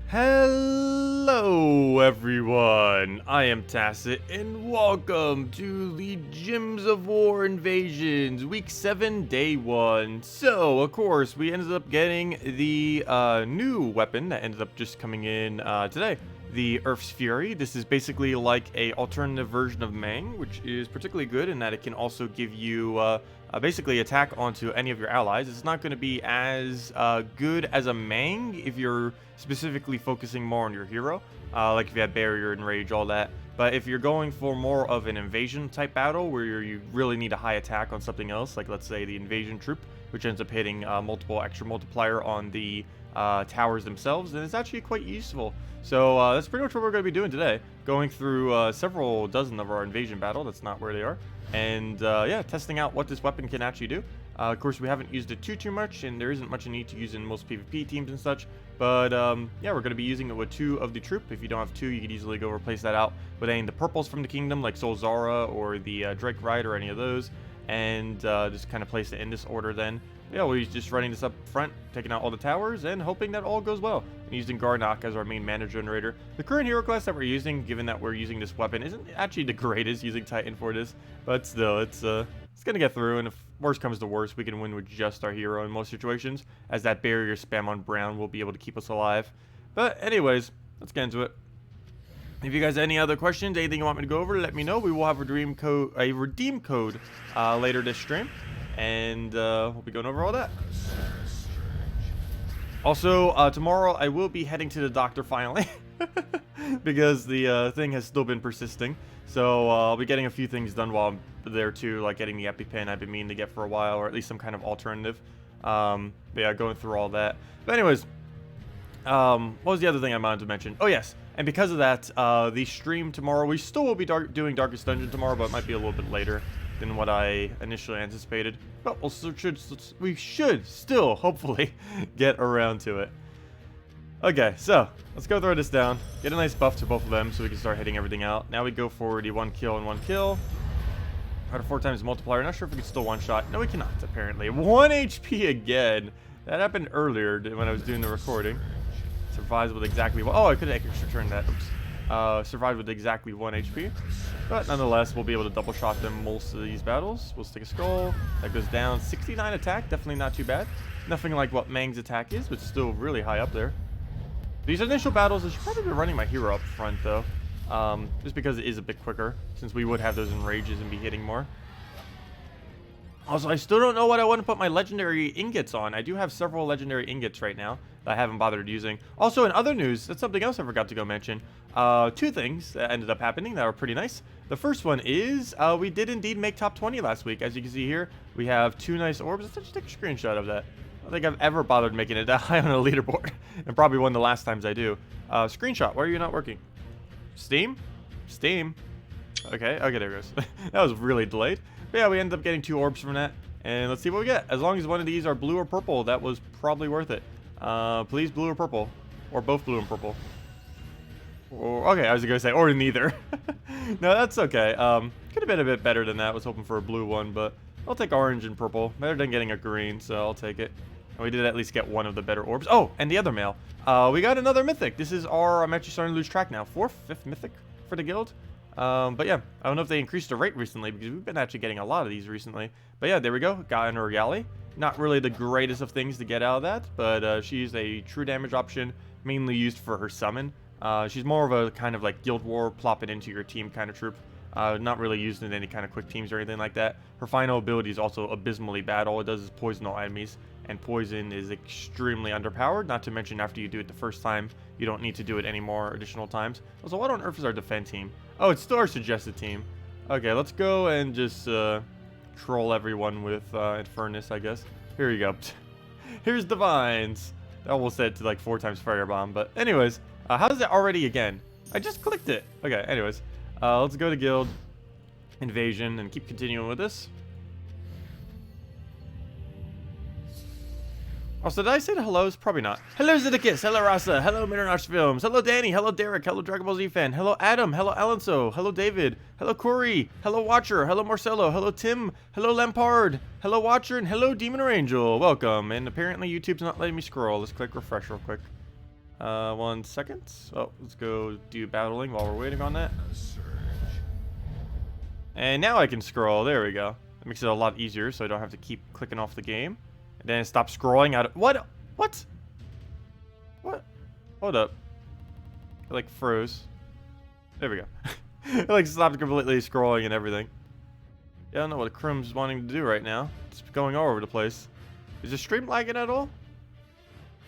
Hello everyone, I am Tacet and welcome to the Gems of War Invasions, week 7, day 1. So, of course, we ended up getting the new weapon that ended up just coming in today, the Earth's Fury. This is basically like a alternative version of Mang, which is particularly good in that it can also give you basically attack onto any of your allies. It's not going to be as good as a Mang if you're specifically focusing more on your hero, like if you had Barrier and Rage, all that. But if you're going for more of an invasion type battle where you really need a high attack on something else, like let's say the invasion troop, which ends up hitting multiple extra multiplier on the towers themselves, then it's actually quite useful. So that's pretty much what we're going to be doing today, going through several dozen of our invasion battle. That's not where they are. And yeah, testing out what this weapon can actually do. Of course, we haven't used it too much, and there isn't much need to use in most PvP teams and such. But yeah, we're going to be using it with 2 of the troop. If you don't have 2, you could easily go replace that out with any of the purples from the kingdom, like Solzara or the Drake Ride or any of those. And just kind of place it in this order then. Yeah, we're just running this up front, taking out all the towers, and hoping that all goes well. And using Garnock as our main mana generator. The current hero class that we're using, given that we're using this weapon, isn't actually the greatest using Titan for this. But still, it's going to get through, and if worst comes to worst, we can win with just our hero in most situations, as that barrier spam on Brown will be able to keep us alive. But anyways, let's get into it. If you guys have any other questions, anything you want me to go over, let me know. We will have a redeem code later this stream, and we'll be going over all that. Also, tomorrow I will be heading to the doctor finally, because the thing has still been persisting. So I'll be getting a few things done while I'm there too, like getting the EpiPen I've been meaning to get for a while, or at least some kind of alternative. But yeah, going through all that. But anyways, what was the other thing I wanted to mention? Oh yes, and because of that, the stream tomorrow, we still will be doing Darkest Dungeon tomorrow, but it might be a little bit later than what I initially anticipated. But we should still, hopefully, get around to it. Okay, so, let's go throw this down. Get a nice buff to both of them so we can start hitting everything out. Now we go for the 1 kill and 1 kill. Out of 4 times multiplier. Not sure if we can still one-shot. No, we cannot, apparently. 1 HP again. That happened earlier when I was doing the recording. Survives with exactly one. Oh, I could have extra turned that. Oops. Survived with exactly 1 HP. But nonetheless, we'll be able to double shot them most of these battles. We'll stick a skull. That goes down. 69 attack. Definitely not too bad. Nothing like what Mang's attack is, but still really high up there. These initial battles, I should probably be running my hero up front, though. Just because it is a bit quicker, since we would have those enrages and be hitting more. Also, I still don't know what I want to put my legendary ingots on. I do have several legendary ingots right now that I haven't bothered using. Also, in other news, that's something else I forgot to go mention. 2 things that ended up happening that were pretty nice. The first one is we did indeed make top 20 last week. As you can see here, we have 2 nice orbs. Let's just take a screenshot of that. I don't think I've ever bothered making it that high on a leaderboard. And probably one of the last times I do. Screenshot, why are you not working? Steam? Steam. Okay, there it goes. That was really delayed. But yeah, we ended up getting 2 orbs from that. And let's see what we get. As long as one of these are blue or purple, that was probably worth it. Please blue or purple. Or both blue and purple. Or, okay, I was going to say, or neither. No, that's okay. Could have been a bit better than that. I was hoping for a blue one, but I'll take orange and purple. Better than getting a green, so I'll take it. And we did at least get one of the better orbs. Oh, and the other mail. We got another mythic. This is I'm actually starting to lose track now. 4th, 5th mythic for the guild. But yeah, I don't know if they increased the rate recently, because we've been actually getting a lot of these recently. But yeah, there we go. Got an Orgali. Not really the greatest of things to get out of that, but she's a true damage option, mainly used for her summon. She's more of a kind of like Guild War, plop it into your team kind of troop. Not really used in any kind of quick teams or anything like that. Her final ability is also abysmally bad. All it does is poison all enemies, and poison is extremely underpowered. Not to mention, after you do it the first time, you don't need to do it any more additional times. Also, what on earth is our defend team? Oh, it's still our suggested team. Okay, let's go and just troll everyone with Infernus, I guess. Here you go. Here's Divines. I almost said to like 4 times Firebomb, but anyways, how does it already again? I just clicked it. Okay, anyways, let's go to Guild Invasion and keep continuing with this. Also, did I say the hellos? Probably not. Hello, Zeddicus. Hello, Rasa. Hello, Midnight Films. Hello, Danny. Hello, Derek. Hello, Dragon Ball Z fan. Hello, Adam. Hello, Alonso. Hello, David. Hello, Corey. Hello, Watcher. Hello, Marcelo. Hello, Tim. Hello, Lampard. Hello, Watcher. And hello, Demon or Angel. Welcome. And apparently, YouTube's not letting me scroll. Let's click refresh real quick. 1 second. Oh, let's go do battling while we're waiting on that. And now I can scroll. There we go. It makes it a lot easier, so I don't have to keep clicking off the game. And then it stops scrolling out of... What? What? What? Hold up. It, like, froze. There we go. It, like, stopped completely scrolling and everything. Yeah, I don't know what Chrome's wanting to do right now. It's going all over the place. Is the stream lagging at all?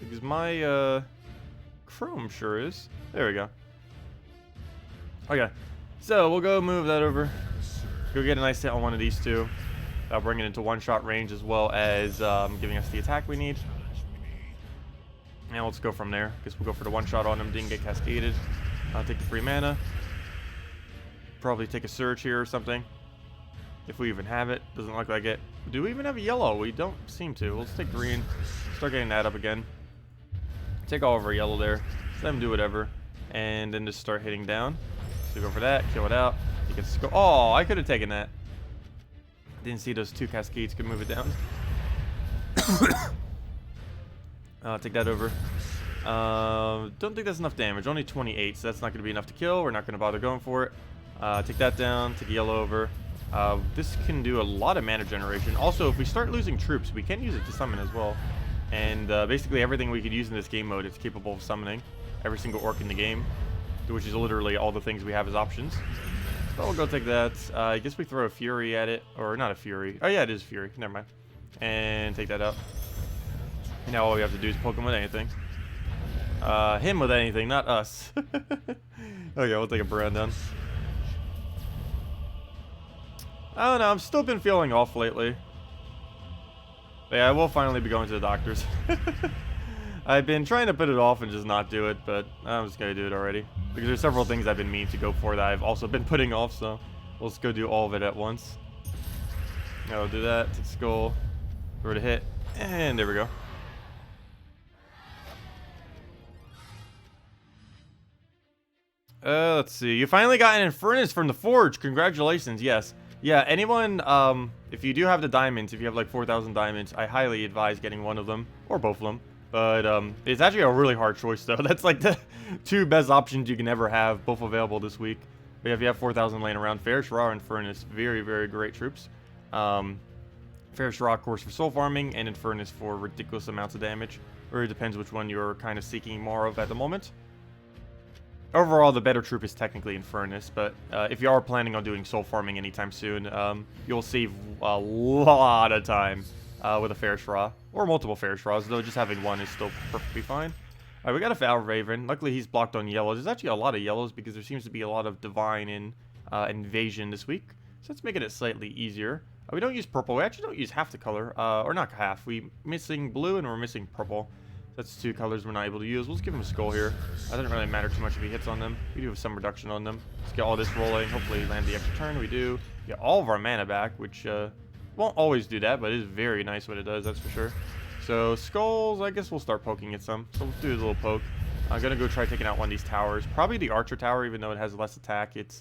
Because my, Chrome sure is. There we go. Okay. So, we'll go move that over. Go get a nice hit on one of these two. That'll bring it into one-shot range as well as giving us the attack we need. And let's go from there. Guess we'll go for the one-shot on him. Didn't get cascaded. I'll take the free mana. Probably take a surge here or something. If we even have it. Doesn't look like it. Do we even have a yellow? We don't seem to. Let's take green. Start getting that up again. Take all of our yellow there. Let them do whatever. And then just start hitting down. So go for that. Kill it out. You can go. Oh, I could have taken that. Didn't see those two cascades could move it down. Take that over. Don't think that's enough damage. Only 28, so that's not going to be enough to kill. We're not going to bother going for it. Take that down. Take yellow over. This can do a lot of mana generation. Also, if we start losing troops, we can use it to summon as well. And basically everything we could use in this game mode, it's capable of summoning. Every single orc in the game, which is literally all the things we have as options. So we'll go take that. I guess we throw a Fury at it. Or not a Fury. Oh yeah, it is Fury. Never mind. And take that out. Now all we have to do is poke him with anything. Him with anything, not us. Okay, we'll take a brand down. I don't know, I've still been feeling off lately. But yeah, I will finally be going to the doctors. I've been trying to put it off and just not do it, but I'm just going to do it already. Because there's several things I've been meaning to go for that I've also been putting off, so let's go do all of it at once. Now we'll do that, take skull, throw it a hit, and there we go. Let's see. You finally got an Infernus from the Forge. Congratulations, yes. Yeah, anyone, if you do have the diamonds, if you have like 4,000 diamonds, I highly advise getting one of them, or both of them. But it's actually a really hard choice, though. That's like the two best options you can ever have, both available this week. But if you have 4,000 laying around, Ferris Raw and Infernus, very, very great troops. Ferris Raw, of course, for soul farming, and Infernus for ridiculous amounts of damage. Really depends which one you're kind of seeking more of at the moment. Overall, the better troop is technically Infernus, but if you are planning on doing soul farming anytime soon, you'll save a lot of time with a Ferris Raw, or multiple Ferris Raws, though just having one is still perfectly fine. Alright, we got a Foul Raven. Luckily, he's blocked on yellows. There's actually a lot of yellows because there seems to be a lot of Divine and Invasion this week, so that's making it slightly easier. We don't use purple. We actually don't use half the color, or not half. We're missing blue and we're missing purple. That's two colors we're not able to use. We'll just give him a skull here. It doesn't really matter too much if he hits on them. We do have some reduction on them. Let's get all this rolling. Hopefully land the extra turn. We do get all of our mana back, which won't always do that, but it is very nice what it does, that's for sure. So skulls, I guess we'll start poking at some. So let's do a little poke. I'm going to go try taking out one of these towers. Probably the Archer Tower, even though it has less attack. It's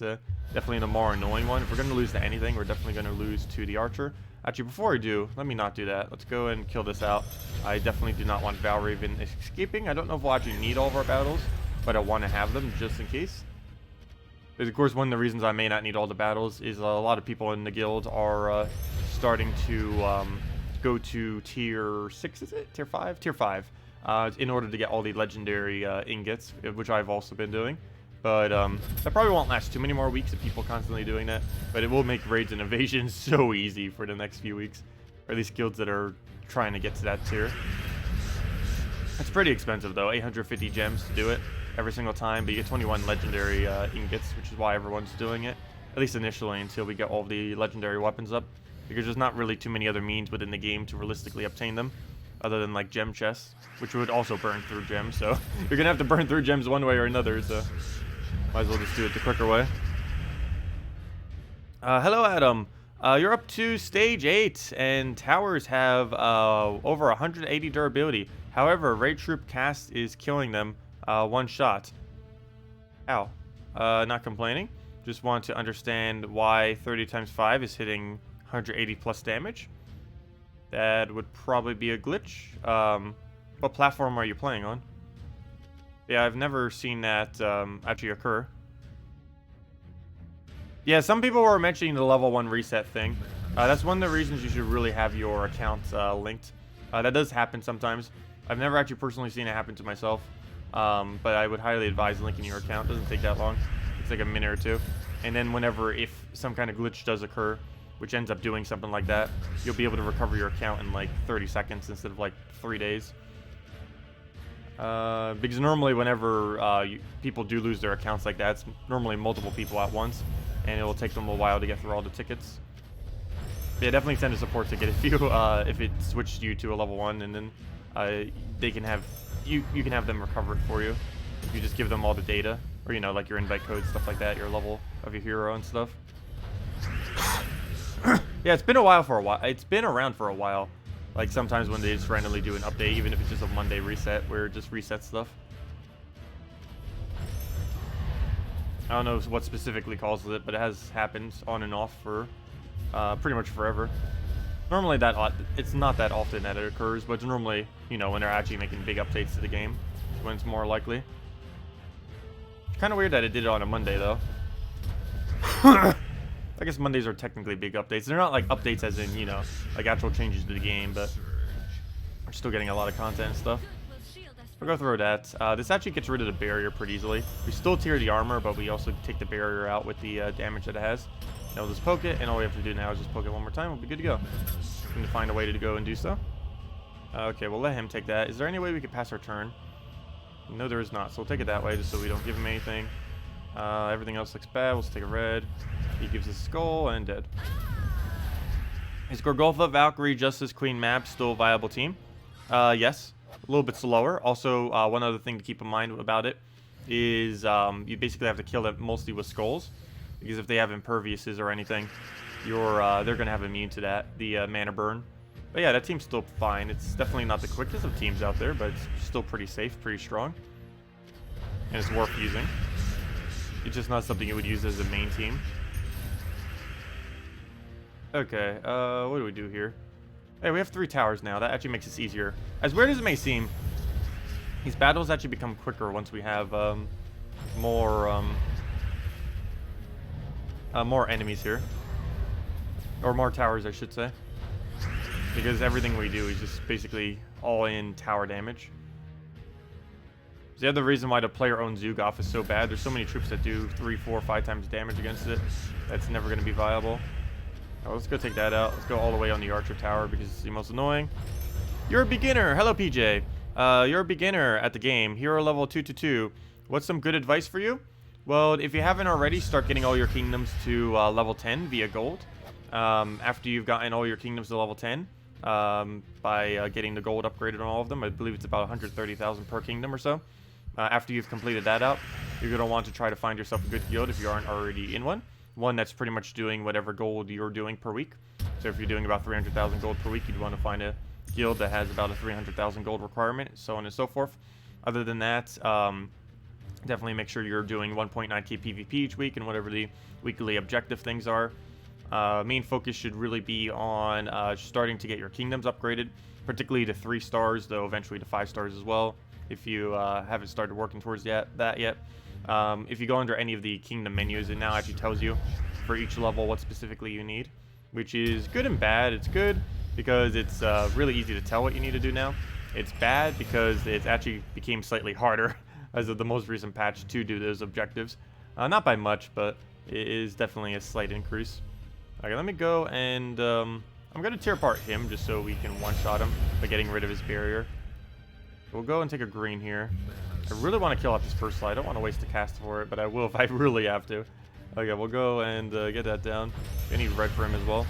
definitely the more annoying one. If we're going to lose to anything, we're definitely going to lose to the Archer. Actually, before I do, let me not do that. Let's go and kill this out. I definitely do not want Valraven escaping. I don't know if we'll actually need all of our battles, but I want to have them just in case. Because, of course, one of the reasons I may not need all the battles is a lot of people in the guild are starting to go to tier 6, is it? Tier 5? Tier 5. In order to get all the legendary ingots, which I've also been doing. But that probably won't last too many more weeks of people constantly doing that. But it will make raids and evasions so easy for the next few weeks. Or at least guilds that are trying to get to that tier. It's pretty expensive though, 850 gems to do it every single time. But you get 21 legendary ingots, which is why everyone's doing it. At least initially, until we get all the legendary weapons up. Because there's not really too many other means within the game to realistically obtain them. Other than like gem chests, which would also burn through gems. So you're gonna have to burn through gems one way or another, so might as well just do it the quicker way. Hello, Adam. You're up to stage 8, and towers have over 180 durability. However, raid troop cast is killing them one shot. Ow. Not complaining. Just want to understand why 30 times 5 is hitting 180 plus damage. That would probably be a glitch. What platform are you playing on? Yeah, I've never seen that actually occur. Yeah, some people were mentioning the level 1 reset thing. That's one of the reasons you should really have your account linked. That does happen sometimes. I've never actually personally seen it happen to myself. But I would highly advise linking your account. It doesn't take that long. It's like a minute or two. And then whenever, if some kind of glitch does occur, which ends up doing something like that, you'll be able to recover your account in like 30 seconds instead of like 3 days. Because normally whenever people do lose their accounts like that, it's normally multiple people at once, and it will take them a while to get through all the tickets. But yeah, definitely send a support ticket if you if it switched you to a level 1, and then they can have you can have them recover it for you if you just give them all the data, or you know, like your invite codes, stuff like that, your level of your hero and stuff. Yeah, it's been It's been around for a while. Like sometimes when they just randomly do an update, even if it's just a Monday reset where it just resets stuff. I don't know what specifically causes it, but it has happened on and off for pretty much forever. Normally it's not that often that it occurs, but it's normally, you know, when they're actually making big updates to the game, when it's more likely. Kind of weird that it did it on a Monday though. I guess Mondays are technically big updates. They're not like updates as in, you know, like actual changes to the game, but we're still getting a lot of content and stuff. We'll go through that. This actually gets rid of the barrier pretty easily. We still tier the armor, but we also take the barrier out with the damage that it has. Now we'll just poke it, and all we have to do now is just poke it one more time. We'll be good to go. We need to find a way to go and do so. Okay, we'll let him take that. Is there any way we could pass our turn? No, there is not, so we'll take it that way just so we don't give him anything. Everything else looks bad. We'll just take a red. He gives us a skull and dead. Is Gorgolfa, Valkyrie, Justice, Queen map still a viable team? Yes. A little bit slower. Also, one other thing to keep in mind about it is you basically have to kill it mostly with skulls, because if they have imperviouses or anything, they're gonna have immune to that, the mana burn. But yeah, that team's still fine. It's definitely not the quickest of teams out there, but it's still pretty safe, pretty strong, and it's worth using. It's just not something you would use as a main team. Okay, what do we do here? Hey, we have 3 towers now. That actually makes this easier. As weird as it may seem, these battles actually become quicker once we have more enemies here. Or more towers, I should say. Because everything we do is just basically all in tower damage. The other reason why the player-owned Zugov is so bad, there's so many troops that do 3, 4, 5 times damage against it. That's never going to be viable. Right, let's go take that out. Let's go all the way on the Archer Tower because it's the most annoying. You're a beginner. Hello, PJ. You're a beginner at the game. Hero level 222. What's some good advice for you? Well, if you haven't already, start getting all your kingdoms to level 10 via gold. After you've gotten all your kingdoms to level 10, by getting the gold upgraded on all of them, I believe it's about 130,000 per kingdom or so. After you've completed that out, you're going to want to try to find yourself a good guild if you aren't already in one. One that's pretty much doing whatever gold you're doing per week. So if you're doing about 300,000 gold per week, you'd want to find a guild that has about a 300,000 gold requirement, so on and so forth. Other than that, definitely make sure you're doing 1.9k PvP each week and whatever the weekly objective things are. Main focus should really be on starting to get your kingdoms upgraded, particularly to 3 stars, though eventually to 5 stars as well, if you haven't started working towards that yet. If you go under any of the kingdom menus, it now actually tells you for each level what specifically you need, which is good and bad. It's good because it's really easy to tell what you need to do now. It's bad because it actually became slightly harder as of the most recent patch to do those objectives. Not by much, but it is definitely a slight increase. Okay, let me go and I'm going to tear apart him just so we can one-shot him by getting rid of his barrier. We'll go and take a green here. I really want to kill off this first slide. I don't want to waste a cast for it, but I will if I really have to. Okay, we'll go and get that down. I need red for him as well.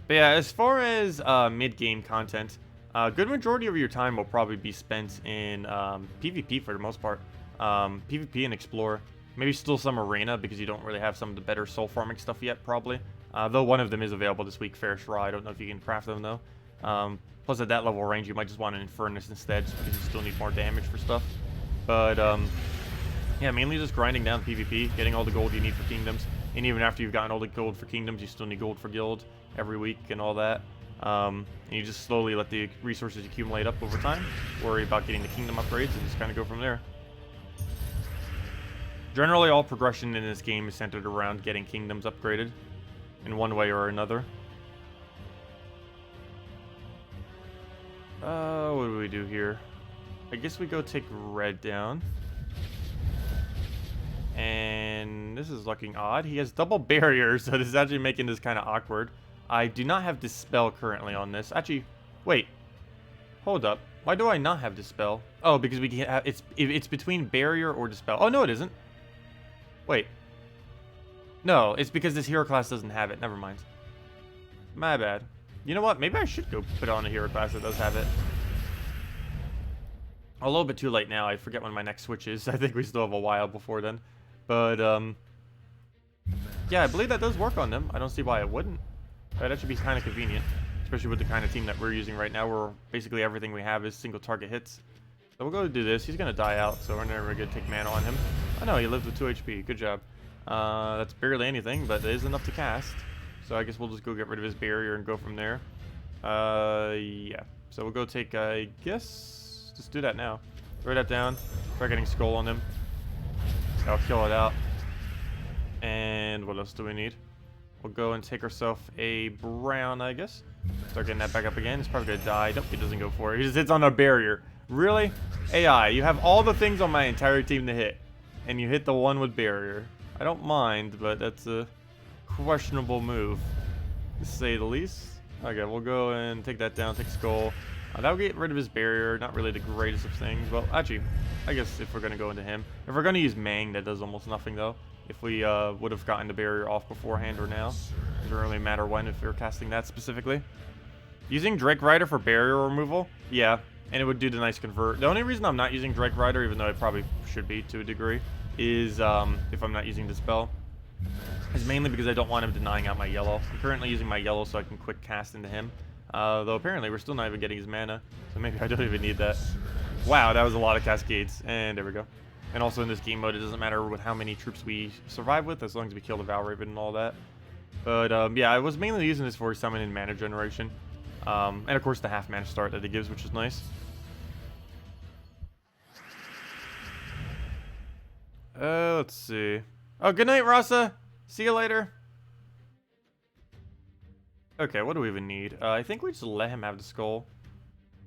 But yeah, as far as mid-game content, a good majority of your time will probably be spent in PvP for the most part. PvP and Explore. Maybe still some Arena because you don't really have some of the better soul farming stuff yet, probably. Though one of them is available this week, Fair Shra. I don't know if you can craft them, though. Plus, at that level range, you might just want an Infernus instead, just because you still need more damage for stuff. But, yeah, mainly just grinding down PvP, getting all the gold you need for kingdoms. And even after you've gotten all the gold for kingdoms, you still need gold for guild every week and all that. And you just slowly let the resources accumulate up over time. Worry about getting the kingdom upgrades and just kind of go from there. Generally, all progression in this game is centered around getting kingdoms upgraded in one way or another. What do we do here? I guess we go take red down. And this is looking odd. He has double barriers, so this is actually making this kind of awkward. I do not have Dispel currently on this. Actually, wait. Hold up. Why do I not have Dispel? Oh, because we can't have, it's between barrier or Dispel. Oh, no, it isn't. Wait. No, it's because this hero class doesn't have it. Never mind. My bad. You know what? Maybe I should go put on a hero class that does have it. A little bit too late now. I forget when my next switch is. I think we still have a while before then. But, yeah, I believe that does work on them. I don't see why it wouldn't. That should be kind of convenient. Especially with the kind of team that we're using right now, where basically everything we have is single target hits. So we'll go do this. He's going to die out, so we're never going to take mana on him. Oh no, he lived with 2 HP. Good job. That's barely anything, but it is enough to cast. So I guess we'll just go get rid of his barrier and go from there. Yeah. So we'll go take, I guess, just do that now. Throw that down. Try getting Skull on him. I'll kill it out. And what else do we need? We'll go and take ourselves a brown, I guess. Start getting that back up again. He's probably going to die. Nope, he doesn't go for it. He just hits on a barrier. Really? AI, you have all the things on my entire team to hit. And you hit the one with barrier. I don't mind, but that's a questionable move, to say the least. Okay, we'll go and take that down, take Skull. That'll get rid of his barrier. Not really the greatest of things. Well, actually, I guess if we're going to go into him. If we're going to use Mang, that does almost nothing, though. If we would have gotten the barrier off beforehand or now. It doesn't really matter when if you're casting that specifically. Using Drake Rider for barrier removal? Yeah, and it would do the nice convert. The only reason I'm not using Drake Rider, even though I probably should be to a degree, is if I'm not using Dispel. Is mainly because I don't want him denying out my yellow. I'm currently using my yellow so I can quick cast into him. Though apparently we're still not even getting his mana, so maybe I don't even need that. Wow, that was a lot of cascades, and there we go. And also in this game mode, it doesn't matter with how many troops we survive with, as long as we kill the Valraven and all that. But yeah, I was mainly using this for summon and mana generation. And of course the half mana start that it gives, which is nice. Let's see. Oh, good night, Rasa. See you later. Okay, what do we even need? I think we just let him have the Skull.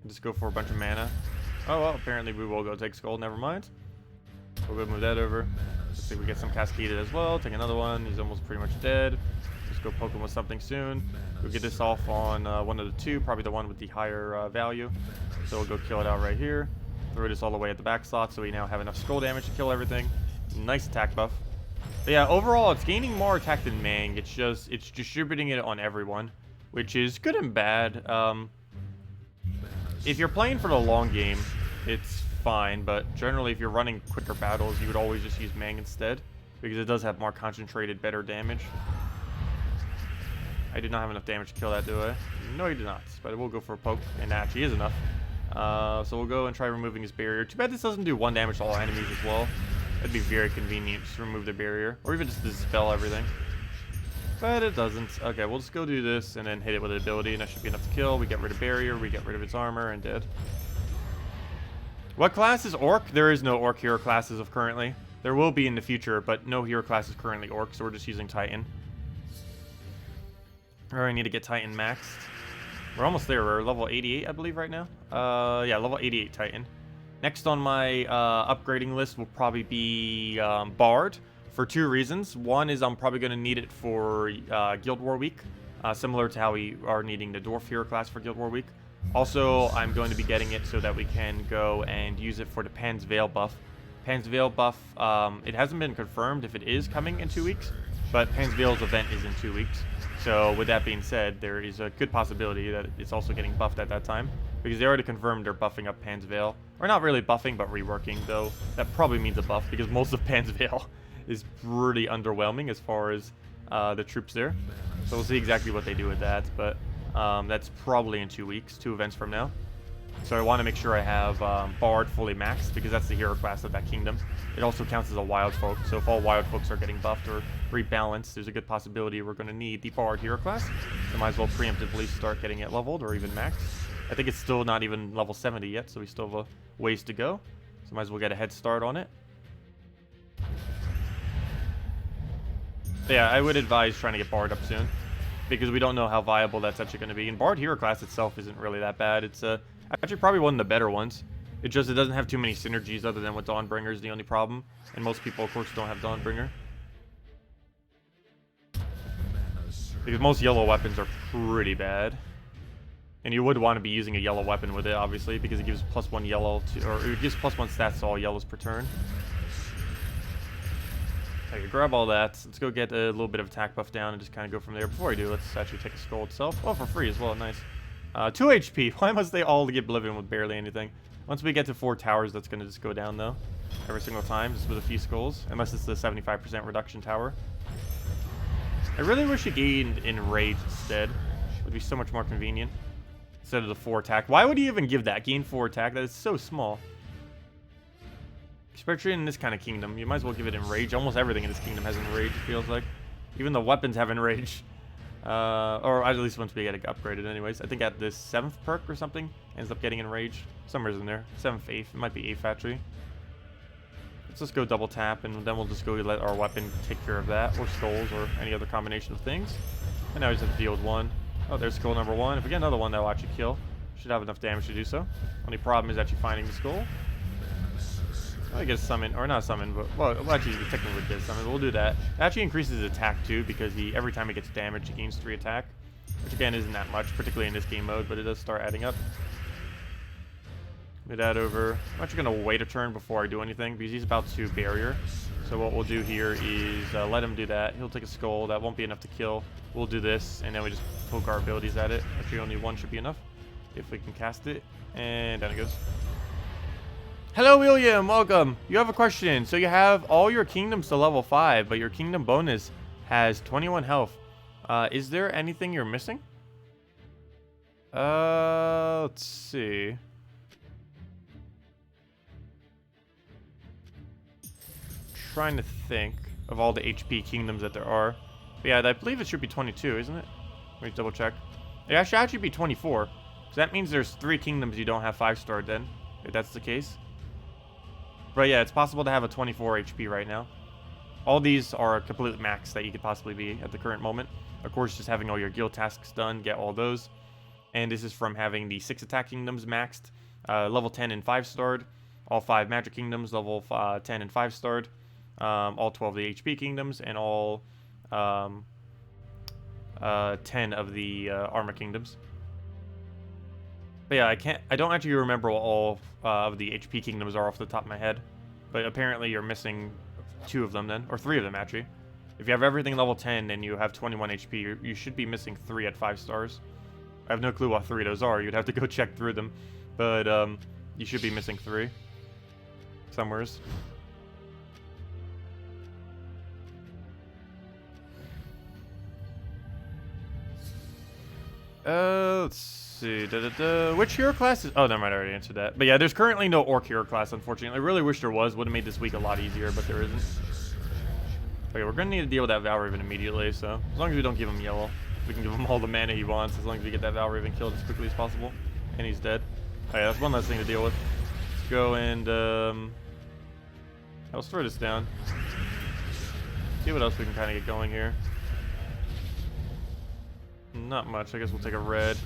Just go for a bunch of mana. Oh, well, apparently we will go take Skull. Never mind. We'll go move that over. Let's see if we get some Cascaded as well. Take another one. He's almost pretty much dead. Let's go poke him with something soon. We'll get this off on one of the two. Probably the one with the higher value. So we'll go kill it out right here. Throw this all the way at the back slot so we now have enough Skull damage to kill everything. Nice attack buff. But yeah, overall, it's gaining more attack than Mang. It's distributing it on everyone, which is good and bad. If you're playing for the long game, it's fine, but generally if you're running quicker battles, you would always just use Mang instead, because it does have more concentrated, better damage. I did not have enough damage to kill that, do I? No, you did not, but it will go for a poke, and that actually is enough. So we'll go and try removing his barrier. Too bad this doesn't do 1 damage to all enemies as well. That'd be very convenient, just to remove the barrier, or even just dispel everything. But it doesn't. Okay, we'll just go do this and then hit it with an ability, and that should be enough to kill. We get rid of barrier, we get rid of its armor, and dead. What class is Orc? There is no Orc hero class as of currently. There will be in the future, but no hero class is currently Orc, so we're just using Titan. Alright, I need to get Titan maxed. We're almost there. We're level 88, I believe, right now. Yeah, level 88 Titan. Next on my upgrading list will probably be Bard, for 2 reasons. One is I'm probably going to need it for Guild War Week, similar to how we are needing the Dwarf hero class for Guild War Week. Also, I'm going to be getting it so that we can go and use it for the Pan's Veil buff. Pan's Veil buff, it hasn't been confirmed if it is coming in 2 weeks, but Pan's Veil's event is in 2 weeks. So with that being said, there is a good possibility that it's also getting buffed at that time, because they already confirmed they're buffing up Pan's Veil. Or not really buffing, but reworking, though that probably means a buff, because most of Pan's Veil is pretty underwhelming as far as the troops there. So we'll see exactly what they do with that, but that's probably in 2 weeks, 2 events from now. So I want to make sure I have Bard fully maxed, because that's the hero class of that kingdom. It also counts as a wild folk, so if all wild folks are getting buffed or rebalanced, there's a good possibility we're going to need the Bard hero class. So might as well preemptively start getting it leveled or even maxed. I think it's still not even level 70 yet, so we still have a ways to go. So might as well get a head start on it. Yeah, I would advise trying to get Bard up soon, because we don't know how viable that's actually going to be. And Bard hero class itself isn't really that bad. It's actually probably one of the better ones. It doesn't have too many synergies other than with Dawnbringer is the only problem. And most people, of course, don't have Dawnbringer. Because most yellow weapons are pretty bad. And you would want to be using a yellow weapon with it, obviously, because it gives +1 yellow to, or it gives +1 stats to all yellows per turn. Okay, grab all that. Let's go get a little bit of attack buff down and just kind of go from there. Before we do, let's actually take a skull itself. Oh, for free as well. Nice. 2 HP. Why must they all get Oblivion with barely anything? Once we get to 4 towers, that's going to just go down, though. Every single time, just with a few skulls. Unless it's the 75% reduction tower. I really wish you gained Enrage instead. It would be so much more convenient. Instead of the 4 attack. Why would you even give that? Gain 4 attack? That is so small. Especially in this kind of kingdom. You might as well give it Enrage. Almost everything in this kingdom has Enrage, it feels like. Even the weapons have Enrage. Or at least once we get it upgraded anyways. I think at this 7th perk or something, ends up getting Enrage. Somewhere's in there. 7th, 8th. It might be 8th actually. Let's just go double tap, and then we'll just go let our weapon take care of that. Or skulls, or any other combination of things. And now we just have to deal with 1. Oh, there's skull number 1. If we get another one, that'll actually kill. Should have enough damage to do so. Only problem is actually finding the skull. I get a summon, or not a summon, but well, actually technically get a summon. We'll do that. It actually increases his attack too, because every time he gets damaged, he gains 3 attack, which again isn't that much, particularly in this game mode, but it does start adding up. Move that over. I'm actually gonna wait a turn before I do anything, because he's about to barrier. So what we'll do here is let him do that. He'll take a skull. That won't be enough to kill. We'll do this, and then we just poke our abilities at it. Actually, only 1 should be enough if we can cast it, and down it goes. Hello, William. Welcome. You have a question. So you have all your kingdoms to level 5, but your kingdom bonus has 21 health. Is there anything you're missing? Let's see. Trying to think of all the HP kingdoms that there are. But yeah, I believe it should be 22, isn't it? Let me double check. It should actually be 24. So that means there's 3 kingdoms you don't have 5-star then, if that's the case. But yeah, it's possible to have a 24 HP right now. All these are complete max that you could possibly be at the current moment. Of course, just having all your guild tasks done, get all those. And this is from having the 6 attack kingdoms maxed, level 10 and 5-starred. All 5 magic kingdoms, level 10 and 5-starred. All 12 of the HP kingdoms, and all 10 of the armor kingdoms. But yeah, I don't actually remember what all of the HP kingdoms are off the top of my head. But apparently you're missing 2 of them then, or 3 of them actually. If you have everything level 10 and you have 21 HP, you should be missing 3 at 5 stars. I have no clue what 3 of those are. You'd have to go check through them. But you should be missing 3 somewheres. Let's see. Which hero class is... Oh, never mind. I already answered that. But yeah, there's currently no Orc hero class, unfortunately. I really wish there was. Would have made this week a lot easier, but there isn't. Okay, we're going to need to deal with that Valraven immediately, so... As long as we don't give him yellow. We can give him all the mana he wants, as long as we get that Valraven killed as quickly as possible. And he's dead. Okay, that's one less thing to deal with. Let's go and... let's throw this down. See what else we can kind of get going here. Not much. I guess we'll take a red.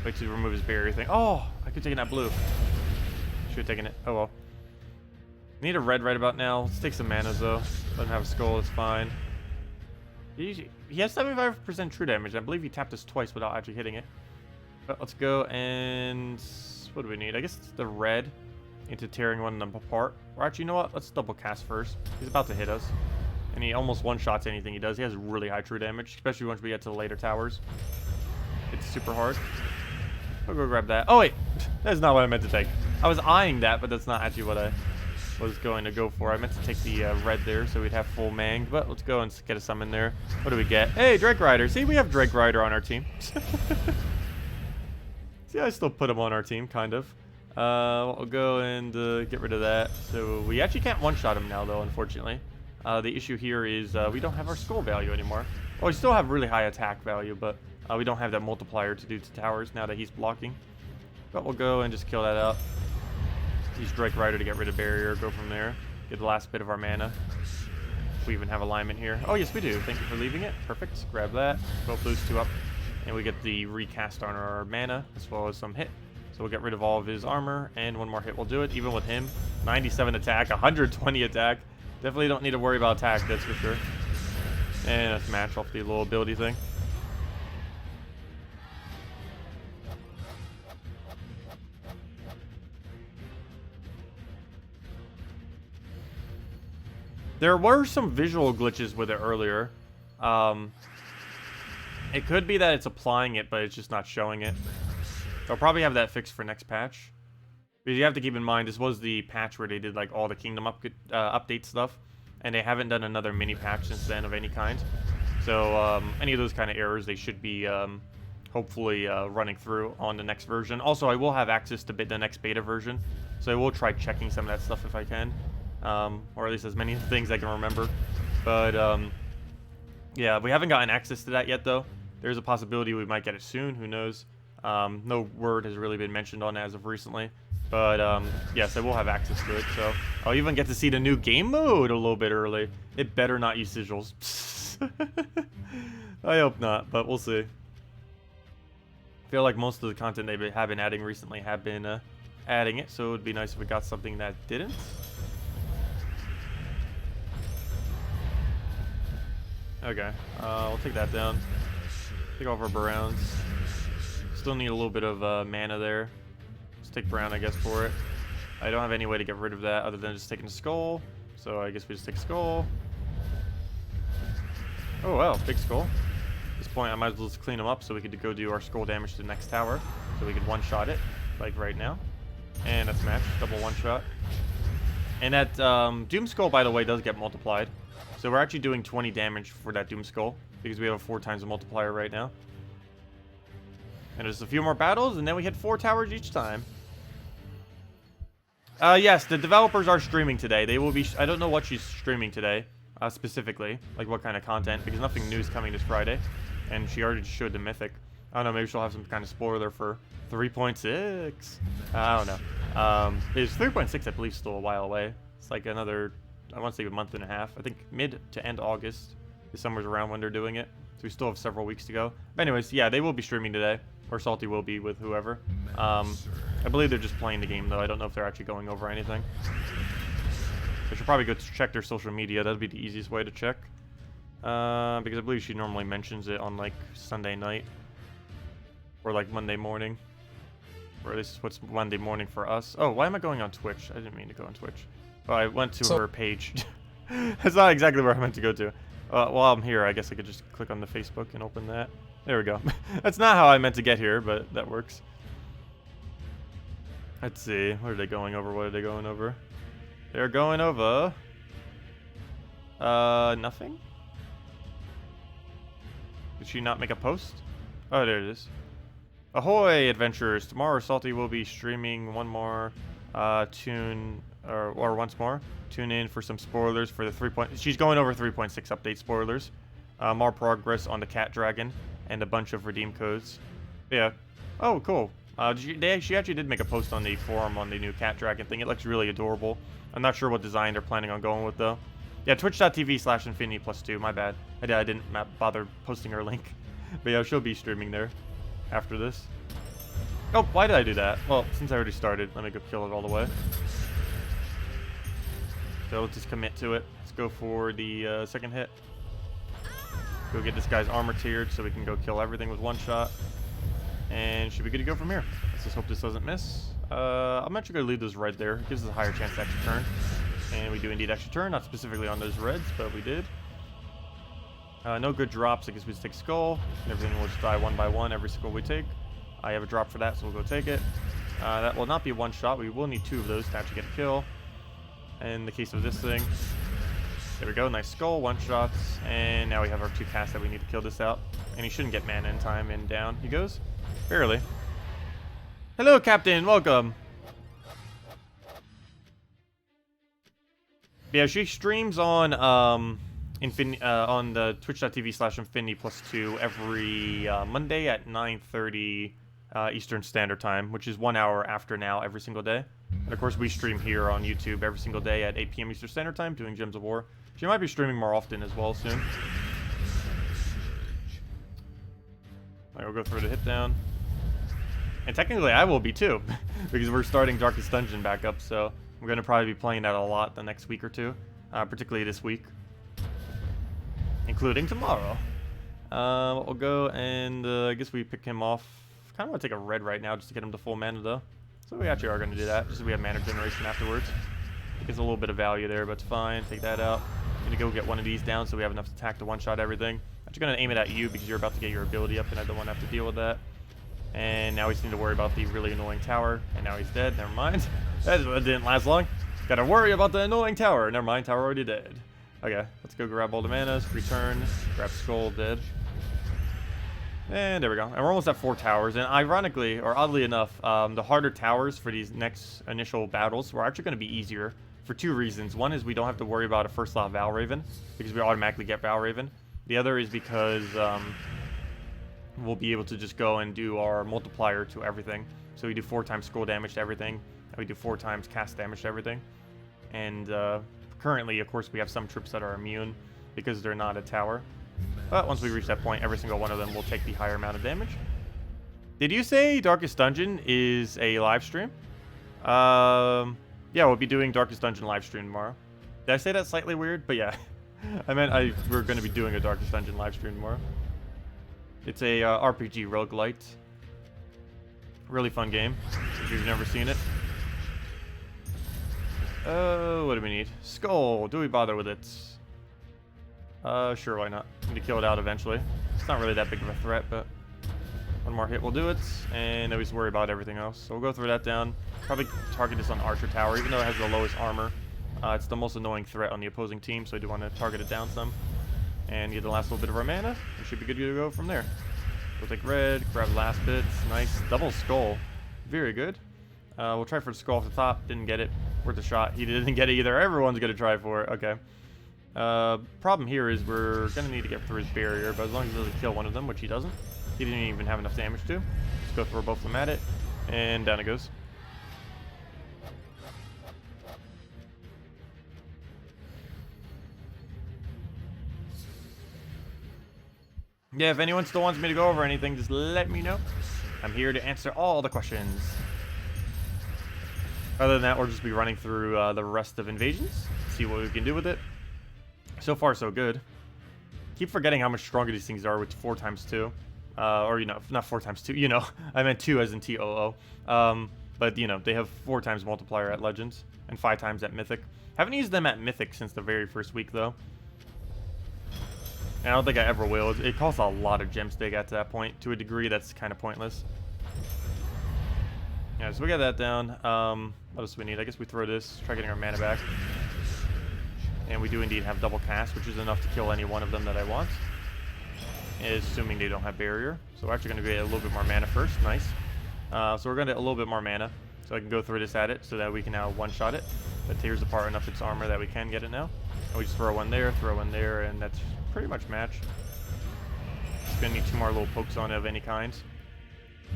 Wait to remove his barrier thing. Oh, I could have taken that blue. Should have taken it. Oh well. Need a red right about now. Let's take some manas though. Let him have a skull. It's fine. He has 75% true damage. I believe he tapped us twice without actually hitting it. But let's go and... What do we need? I guess it's the red into tearing one of them apart. Or actually, you know what? Let's double cast first. He's about to hit us. And he almost one-shots anything he does. He has really high true damage, especially once we get to the later towers. It's super hard. I'll go grab that. Oh, wait. That's not what I meant to take. I was eyeing that, but that's not actually what I was going to go for. I meant to take the red there, so we'd have full mang. But let's go and get a summon there. What do we get? Hey, Drake Rider. See, we have Drake Rider on our team. See, I still put him on our team, kind of. We'll go and get rid of that. So we actually can't one-shot him now, though, unfortunately. The issue here is we don't have our skull value anymore. Well, we still have really high attack value, but we don't have that multiplier to do to towers now that he's blocking. But we'll go and just kill that up. Use Drake Rider to get rid of barrier, go from there. Get the last bit of our mana. We even have alignment here. Oh, yes, we do. Thank you for leaving it. Perfect. Grab that. Both those two up. And we get the recast on our mana, as well as some hit. So we'll get rid of all of his armor, and one more hit will do it. Even with him, 97 attack, 120 attack. Definitely don't need to worry about attack, that's for sure. And let's match off the little ability thing. There were some visual glitches with it earlier. It could be that it's applying it, but it's just not showing it. They'll probably have that fixed for next patch. Because you have to keep in mind, this was the patch where they did like all the kingdom update stuff. And they haven't done another mini patch since then of any kind. So any of those kind of errors, they should be hopefully running through on the next version. Also, I will have access to the next beta version. So I will try checking some of that stuff if I can. Or at least as many things I can remember. But yeah, we haven't gotten access to that yet, though. There's a possibility we might get it soon. Who knows? No word has really been mentioned on it as of recently. But yes, I will have access to it. So I'll even get to see the new game mode a little bit early. It better not use sigils. I hope not, but we'll see. I feel like most of the content they have been adding recently have been adding it. So it would be nice if we got something that didn't. Okay, we'll take that down. Take off our Browns. Still need a little bit of mana there. Let's take Brown, I guess, for it. I don't have any way to get rid of that other than just taking a Skull. So I guess we just take Skull. Oh, wow, big Skull. At this point, I might as well just clean them up so we could go do our Skull damage to the next tower. So we could one-shot it, like right now. And that's matched, double one-shot. And that Doom Skull, by the way, does get multiplied. So we're actually doing 20 damage for that Doom Skull, because we have 4 times the multiplier right now. And there's a few more battles, and then we hit 4 towers each time. Yes, the developers are streaming today. They will be... I don't know what she's streaming today, specifically. Like, what kind of content, because nothing new is coming this Friday. And she already showed the Mythic. I don't know, maybe she'll have some kind of spoiler for 3.6. I don't know. It's 3.6, I believe, still a while away. It's like another... I want to say a month and a half. I think mid to end August is somewhere around when they're doing it. So we still have several weeks to go. But anyways, yeah, they will be streaming today. Or Salty will be with whoever. I believe they're just playing the game, though. I don't know if they're actually going over anything. I should probably go check their social media. That'd be the easiest way to check. Because I believe she normally mentions it on, like, Sunday night. Or, like, Monday morning. Or at least what's Monday morning for us. Oh, why am I going on Twitch? I didn't mean to go on Twitch. Oh, I went to her page. That's not exactly where I meant to go to. While I'm here, I guess I could just click on the Facebook and open that. There we go. That's not how I meant to get here, but that works. Let's see. What are they going over? What are they going over? They're going over... nothing? Did she not make a post? Oh, there it is. Ahoy, adventurers. Tomorrow, Salty will be streaming one more or once more. Tune in for some spoilers for the She's going over 3.6 update spoilers. More progress on the Cat Dragon and a bunch of redeem codes. Yeah. Oh, cool. She actually did make a post on the forum on the new Cat Dragon thing. It looks really adorable. I'm not sure what design they're planning on going with, though. Yeah, twitch.tv/infinity+2. My bad. I didn't bother posting her link. But yeah, she'll be streaming there after this. Oh, why did I do that? Well, since I already started, let me go kill it all the way. So let's just commit to it. Let's go for the second hit. Go get this guy's armor tiered so we can go kill everything with one shot. And should be good to go from here. Let's just hope this doesn't miss. I'm actually going to leave those red there. It gives us a higher chance to extra turn. And we do indeed extra turn. Not specifically on those reds, but we did. No good drops. I guess we just take Skull. And everything will just die one by one every Skull we take. I have a drop for that, so we'll go take it. That will not be one shot. We will need 2 of those to actually get a kill. In the case of this thing, there we go, nice Skull, 1 shots, and now we have our 2 casts that we need to kill this out. And he shouldn't get mana in time, and down he goes. Barely. Hello, Captain. Welcome. Yeah, she streams on the twitch.tv/Infinity+2 every Monday at 9:30 Eastern Standard Time, which is 1 hour after now every single day. And of course, we stream here on YouTube every single day at 8 p.m. Eastern Standard Time doing Gems of War. She might be streaming more often as well soon. Alright, we'll go through the hit down. And technically I will be too, because we're starting Darkest Dungeon back up, so we're going to probably be playing that a lot the next week or two, particularly this week, including tomorrow. We'll go and I guess we pick him off. Kind of want to take a red right now just to get him to full mana though. So we actually are going to do that, just so we have mana generation afterwards. Gets a little bit of value there, but it's fine. Take that out. I'm going to go get one of these down so we have enough attack to one-shot everything. I'm actually going to aim it at you because you're about to get your ability up and I don't want to have to deal with that. And now we just need to worry about the really annoying tower. And now he's dead. Never mind. That didn't last long. Gotta worry about the annoying tower. Never mind. Tower already dead. Okay. Let's go grab all the manas. Return. Grab Skull. Dead. And there we go. And we're almost at 4 towers. And ironically, or oddly enough, the harder towers for these next initial battles were actually going to be easier for 2 reasons. One is we don't have to worry about a first slot Valraven because we automatically get Valraven. The other is because we'll be able to just go and do our multiplier to everything. So we do 4 times scroll damage to everything, and we do 4 times cast damage to everything. And currently, of course, we have some troops that are immune because they're not a tower. But once we reach that point, every single one of them will take the higher amount of damage. Did you say Darkest Dungeon is a live stream? Yeah, we'll be doing Darkest Dungeon live stream tomorrow. Did I say that slightly weird? But yeah, I meant we're going to be doing a Darkest Dungeon live stream tomorrow. It's a RPG roguelite. Really fun game, if you've never seen it. What do we need? Skull. Do we bother with it? Sure, why not? Need to kill it out eventually. It's not really that big of a threat, but one more hit will do it, and then we just worry about everything else. So we'll go through that down. Probably target this on Archer Tower, even though it has the lowest armor. It's the most annoying threat on the opposing team, so I do want to target it down some. And get the last little bit of our mana. We should be good to go from there. We'll take red, grab the last bits. Nice. Double skull. Very good. We'll try for the skull off the top. Didn't get it. Worth a shot. He didn't get it either. Everyone's going to try for it. Okay. Problem here is we're going to need to get through his barrier, but as long as he doesn't kill one of them, which he doesn't. He didn't even have enough damage to. Let's go throw both of them at it. And down it goes. Yeah, if anyone still wants me to go over anything, just let me know. I'm here to answer all the questions. Other than that, we'll just be running through the rest of Invasions. See what we can do with it. So far, so good. Keep forgetting how much stronger these things are with 4 times 2. Or, you know, not 4 times 2, you know. I meant 2 as in TOO. But, you know, they have 4 times multiplier at Legends. And 5 times at Mythic. Haven't used them at Mythic since the very first week, though. I don't think I ever will. It costs a lot of gems to get to that point. To a degree, that's kind of pointless. Yeah, so we got that down. What else do we need? I guess we throw this, try getting our mana back. And we do indeed have double cast, which is enough to kill any one of them that I want. Assuming they don't have barrier. So we're actually going to get a little bit more mana first. Nice. So we're going to get a little bit more mana. So I can go through this at it so that we can now one-shot it. That tears apart enough its armor that we can get it now. And we just throw one there, and that's pretty much match. Just gonna need 2 more little pokes on it of any kind.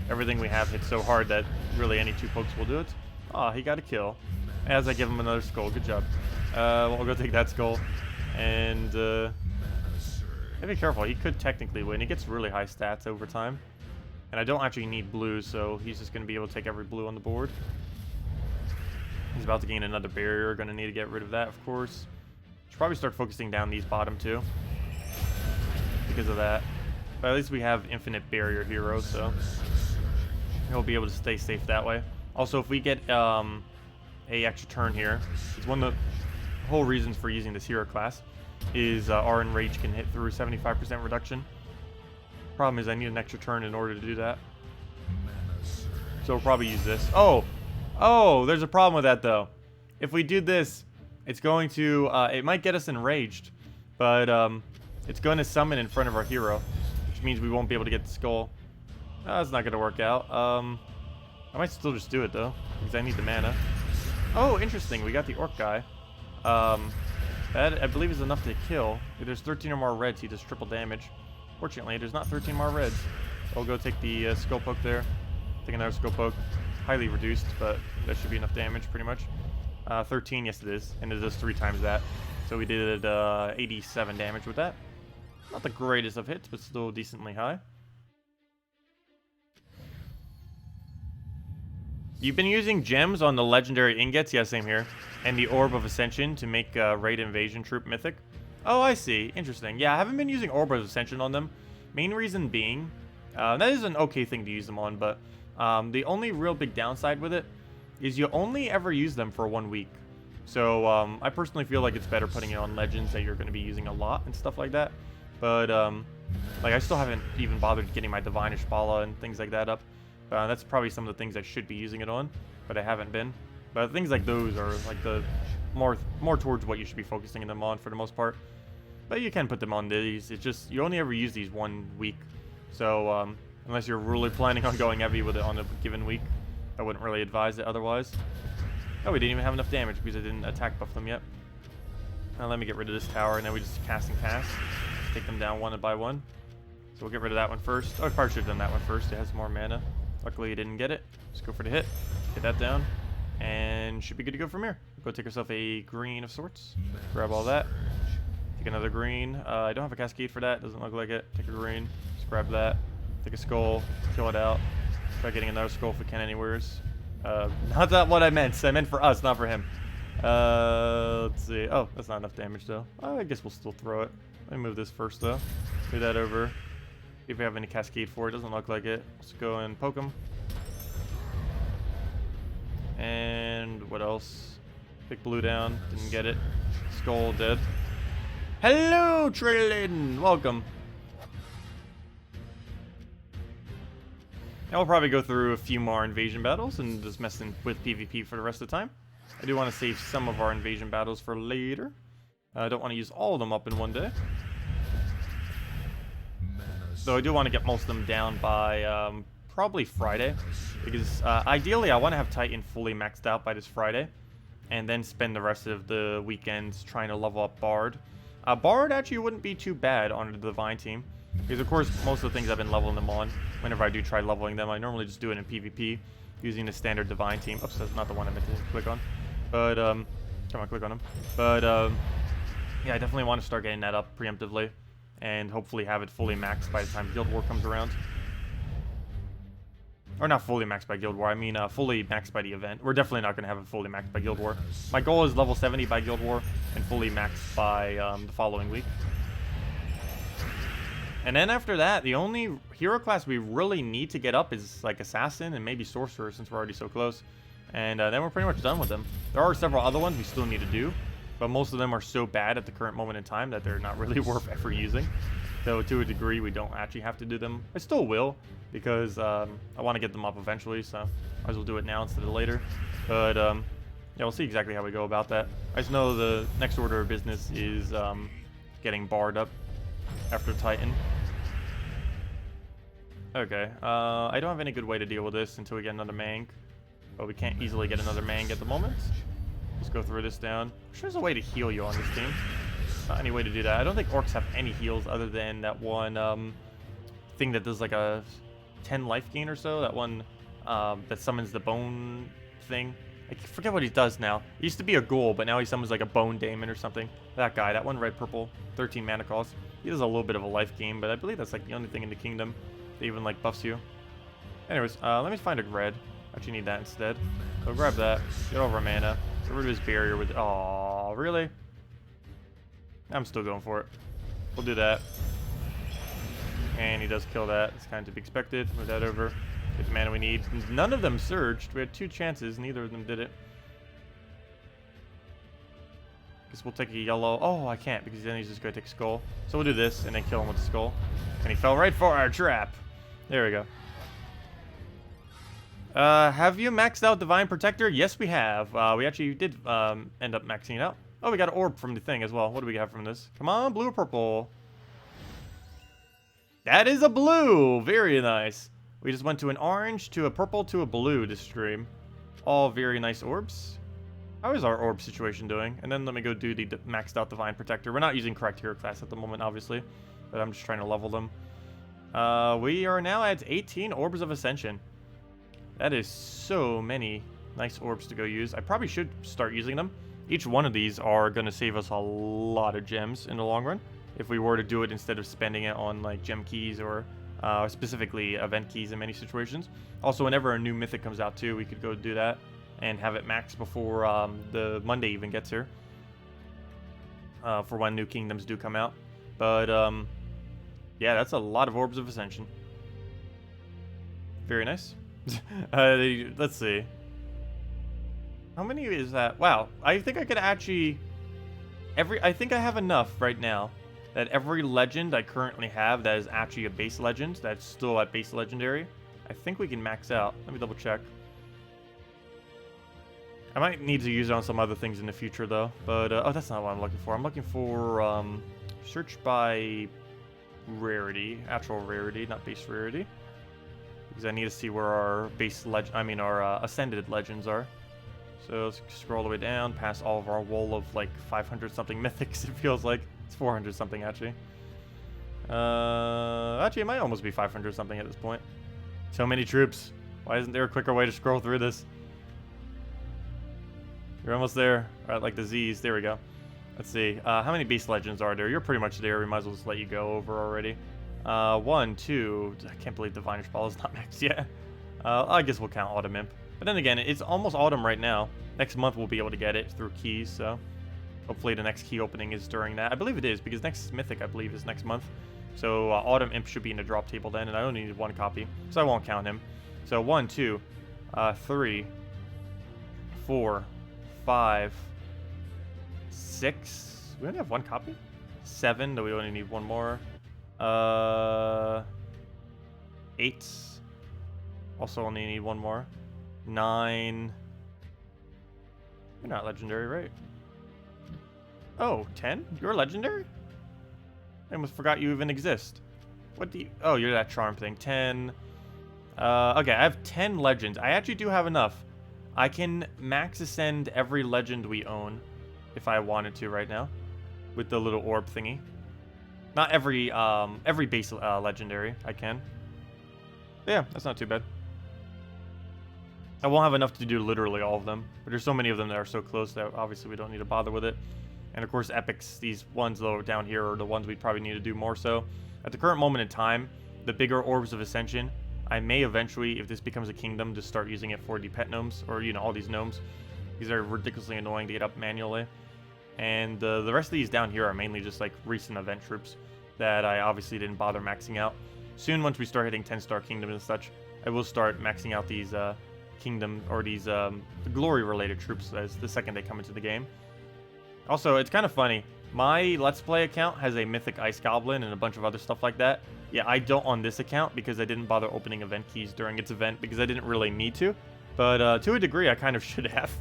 Everything we have hits so hard that really any 2 pokes will do it. Oh, he got a kill. As I give him another skull. Good job. We'll go take that skull. And be careful. He could technically win. He gets really high stats over time. And I don't actually need blue, so he's just gonna be able to take every blue on the board. He's about to gain another barrier. Gonna need to get rid of that, of course. Should probably start focusing down these bottom 2. Because of that. But at least we have infinite barrier heroes, so we'll be able to stay safe that way. Also, if we get a extra turn here, it's one of the whole reasons for using this hero class is our enrage can hit through 75% reduction. Problem is I need an extra turn in order to do that. So we'll probably use this. Oh, there's a problem with that though. If we do this, it's going to it might get us enraged, but it's going to summon in front of our hero, which means we won't be able to get the skull. That's not going to work out. I might still just do it though, because I need the mana. Oh, interesting. We got the orc guy. That I believe is enough to kill. If there's 13 or more reds, he does triple damage. Fortunately, there's not 13 more reds. So I'll go take the skull poke there. Take another skull poke. Highly reduced, but that should be enough damage pretty much. 13, yes it is, and it does 3 times that. So we did 87 damage with that. Not the greatest of hits, but still decently high. You've been using gems on the legendary ingots? Yeah, same here. And the Orb of Ascension to make Raid Invasion Troop Mythic. Oh, I see. Interesting. Yeah, I haven't been using Orb of Ascension on them. Main reason being, that is an okay thing to use them on, but the only real big downside with it is you only ever use them for 1 week. So I personally feel like it's better putting it on legends that you're going to be using a lot and stuff like that. But like I still haven't even bothered getting my Divine Ishbala and things like that up. That's probably some of the things I should be using it on, but I haven't been. But things like those are like the more towards what you should be focusing them on for the most part. But you can put them on these. It's just you only ever use these 1 week. So unless you're really planning on going heavy with it on a given week, I wouldn't really advise it otherwise. Oh, we didn't even have enough damage because I didn't attack buff them yet. Now let me get rid of this tower, and then we just cast and cast. Just take them down one by one. So we'll get rid of that one first. Oh, I probably should have done that one first. It has more mana. Luckily, you didn't get it. Just go for the hit. Get that down. And should be good to go from here. Go take yourself a green of sorts. Grab all that. Take another green. I don't have a cascade for that. Doesn't look like it. Take a green. Just grab that. Take a skull. Kill it out. Try getting another skull if we can anywheres. Not that what I meant. I meant for us, not for him. Let's see. Oh, that's not enough damage, though. I guess we'll still throw it. Let me move this first, though. Move that over. See if we have any cascade for it. Doesn't look like it. Let's go and poke him. And what else? Pick blue down. Didn't get it. Skull dead. Hello, Trillion. Welcome. Now we'll probably go through a few more invasion battles and just messing with PvP for the rest of the time. I do want to save some of our invasion battles for later. I don't want to use all of them up in one day. So I do want to get most of them down by probably Friday. Because ideally I want to have Titan fully maxed out by this Friday. And then spend the rest of the weekends trying to level up Bard. Bard actually wouldn't be too bad on the Divine team. Because of course most of the things I've been leveling them on, whenever I do try leveling them, I normally just do it in PvP. Using the standard Divine team. Oops, that's not the one I meant to click on. But, come on, click on him. But, yeah, I definitely want to start getting that up preemptively. And hopefully have it fully maxed by the time Guild War comes around. Or not fully maxed by Guild War, I mean fully maxed by the event. We're definitely not going to have it fully maxed by Guild War. My goal is level 70 by Guild War and fully maxed by the following week. And then after that, the only hero class we really need to get up is like Assassin and maybe Sorcerer since we're already so close. And then we're pretty much done with them. There are several other ones we still need to do. But most of them are so bad at the current moment in time that they're not really worth ever using. So to a degree, we don't actually have to do them. I still will, because I want to get them up eventually, so might as well do it now instead of later. But yeah, we'll see exactly how we go about that. I just know the next order of business is getting Bard up after Titan. Okay, I don't have any good way to deal with this until we get another Mang. But we can't easily get another Mang at the moment. Let's go through this down. I'm sure there's a way to heal you on this team. Not any way to do that. I don't think orcs have any heals other than that one thing that does like a 10 life gain or so. That one that summons the bone thing. I forget what he does now. He used to be a ghoul, but now he summons like a bone daemon or something. That guy, that one red purple, 13 mana cost. He does a little bit of a life gain, but I believe that's like the only thing in the kingdom that even like buffs you. Anyways, let me find a red. Actually need that instead. So grab that. Get over mana. Get rid of his barrier with... Aw, really? I'm still going for it. We'll do that. And he does kill that. It's kind of to be expected. Move that over. Get the mana we need. None of them surged. We had 2 chances. Neither of them did it. Guess we'll take a yellow. Oh, I can't because then he's just going to take a skull. So we'll do this and then kill him with the skull. And he fell right for our trap. There we go. Have you maxed out Divine Protector? Yes, we have. We actually did end up maxing it out. Oh, we got an orb from the thing as well. What do we have from this? Come on, blue or purple? That is a blue. Very nice. We just went to an orange, to a purple, to a blue this stream. All very nice orbs. How is our orb situation doing? And then let me go do the maxed out Divine Protector. We're not using correct hero class at the moment, obviously, but I'm just trying to level them. We are now at 18 Orbs of Ascension. That is so many nice orbs to go use. I probably should start using them. Each one of these are going to save us a lot of gems in the long run, if we were to do it instead of spending it on like gem keys or specifically event keys in many situations. Also, whenever a new mythic comes out too, we could go do that and have it max before the Monday even gets here, for when new kingdoms do come out. But yeah, that's a lot of Orbs of Ascension. Very nice. Let's see. How many is that? Wow, I think I could actually... I think I have enough right now that every legend I currently have that is actually a base legend, that's still at base legendary, I think we can max out. Let me double check. I might need to use it on some other things in the future though, but oh, that's not what I'm looking for. I'm looking for search by rarity, actual rarity, not base rarity, because I need to see where our base our ascended legends are. So let's scroll all the way down past all of our wall of like 500 something mythics. It feels like it's 400 something actually. Actually, it might almost be 500 something at this point. So many troops. Why isn't there a quicker way to scroll through this? You're almost there. All right, like the Z's. There we go. Let's see. How many base legends are there? You're pretty much there. We might as well just let you go over already. 1, 2. I can't believe Divinish Ball is not maxed yet. I guess we'll count Autumn Imp. But then again, it's almost autumn right now. Next month we'll be able to get it through keys, so hopefully the next key opening is during that. I believe it is, because next Mythic, I believe, is next month. So Autumn Imp should be in the drop table then, and I only need 1 copy, so I won't count him. So 1, 2, 3, 4, 5, 6. We only have 1 copy? 7, though we only need 1 more. 8. Also only need 1 more. 9. You're not legendary, right? Oh, 10? You're legendary? I almost forgot you even exist. What do you... Oh, you're that charm thing. 10. Okay, I have 10 legends. I actually do have enough. I can max ascend every legend we own if I wanted to right now with the little orb thingy. Not every base legendary I can. But yeah, that's not too bad. I won't have enough to do literally all of them, but there's so many of them that are so close that obviously we don't need to bother with it. And of course, epics, these ones though down here are the ones we'd probably need to do more so. At the current moment in time, the bigger Orbs of Ascension, I may eventually, if this becomes a kingdom, just start using it for the pet gnomes, or, you know, all these gnomes. These are ridiculously annoying to get up manually. And the rest of these down here are mainly just like recent event troops that I obviously didn't bother maxing out. Soon, once we start hitting 10-star kingdoms and such, I will start maxing out these kingdom or these glory related troops as the second they come into the game. Also, it's kind of funny, my Let's Play account has a mythic ice goblin and a bunch of other stuff like that. Yeah, I don't on this account because I didn't bother opening event keys during its event because I didn't really need to, but to a degree I kind of should have.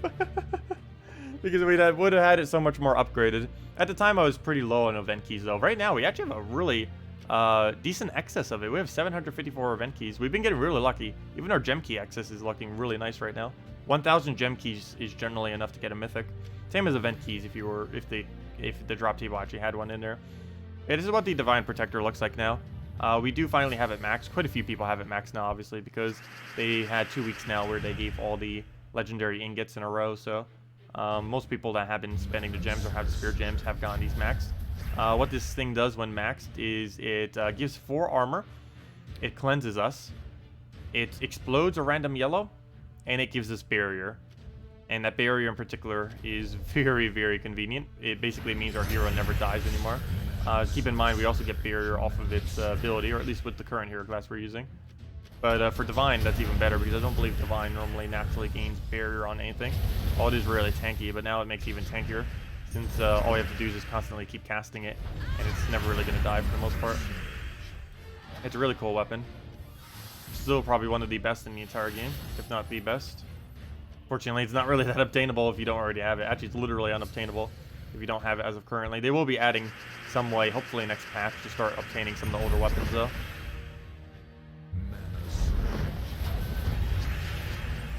Because we would have had it so much more upgraded. At the time I was pretty low on event keys though. Right now we actually have a really decent excess of it. We have 754 event keys. We've been getting really lucky. Even our gem key excess is looking really nice right now. 1,000 gem keys is generally enough to get a mythic. Same as event keys if the drop table actually had one in there. Yeah, this is what the Divine Protector looks like now. We do finally have it maxed. Quite a few people have it maxed now, obviously, because they had 2 weeks now where they gave all the legendary ingots in a row. So most people that have been spending the gems or have the spirit gems have gotten these maxed. What this thing does when maxed is it gives 4 armor, it cleanses us, it explodes a random yellow, and it gives us barrier. And that barrier in particular is very, very convenient. It basically means our hero never dies anymore. Keep in mind, we also get barrier off of its ability, or at least with the current hero class we're using. But for Divine, that's even better, because I don't believe Divine normally naturally gains barrier on anything. All it is really tanky, but now it makes it even tankier, since all we have to do is just constantly keep casting it, and it's never really going to die for the most part. It's a really cool weapon. Still probably one of the best in the entire game, if not the best. Fortunately, it's not really that obtainable if you don't already have it. Actually, it's literally unobtainable if you don't have it as of currently. They will be adding some way, hopefully next patch, to start obtaining some of the older weapons, though.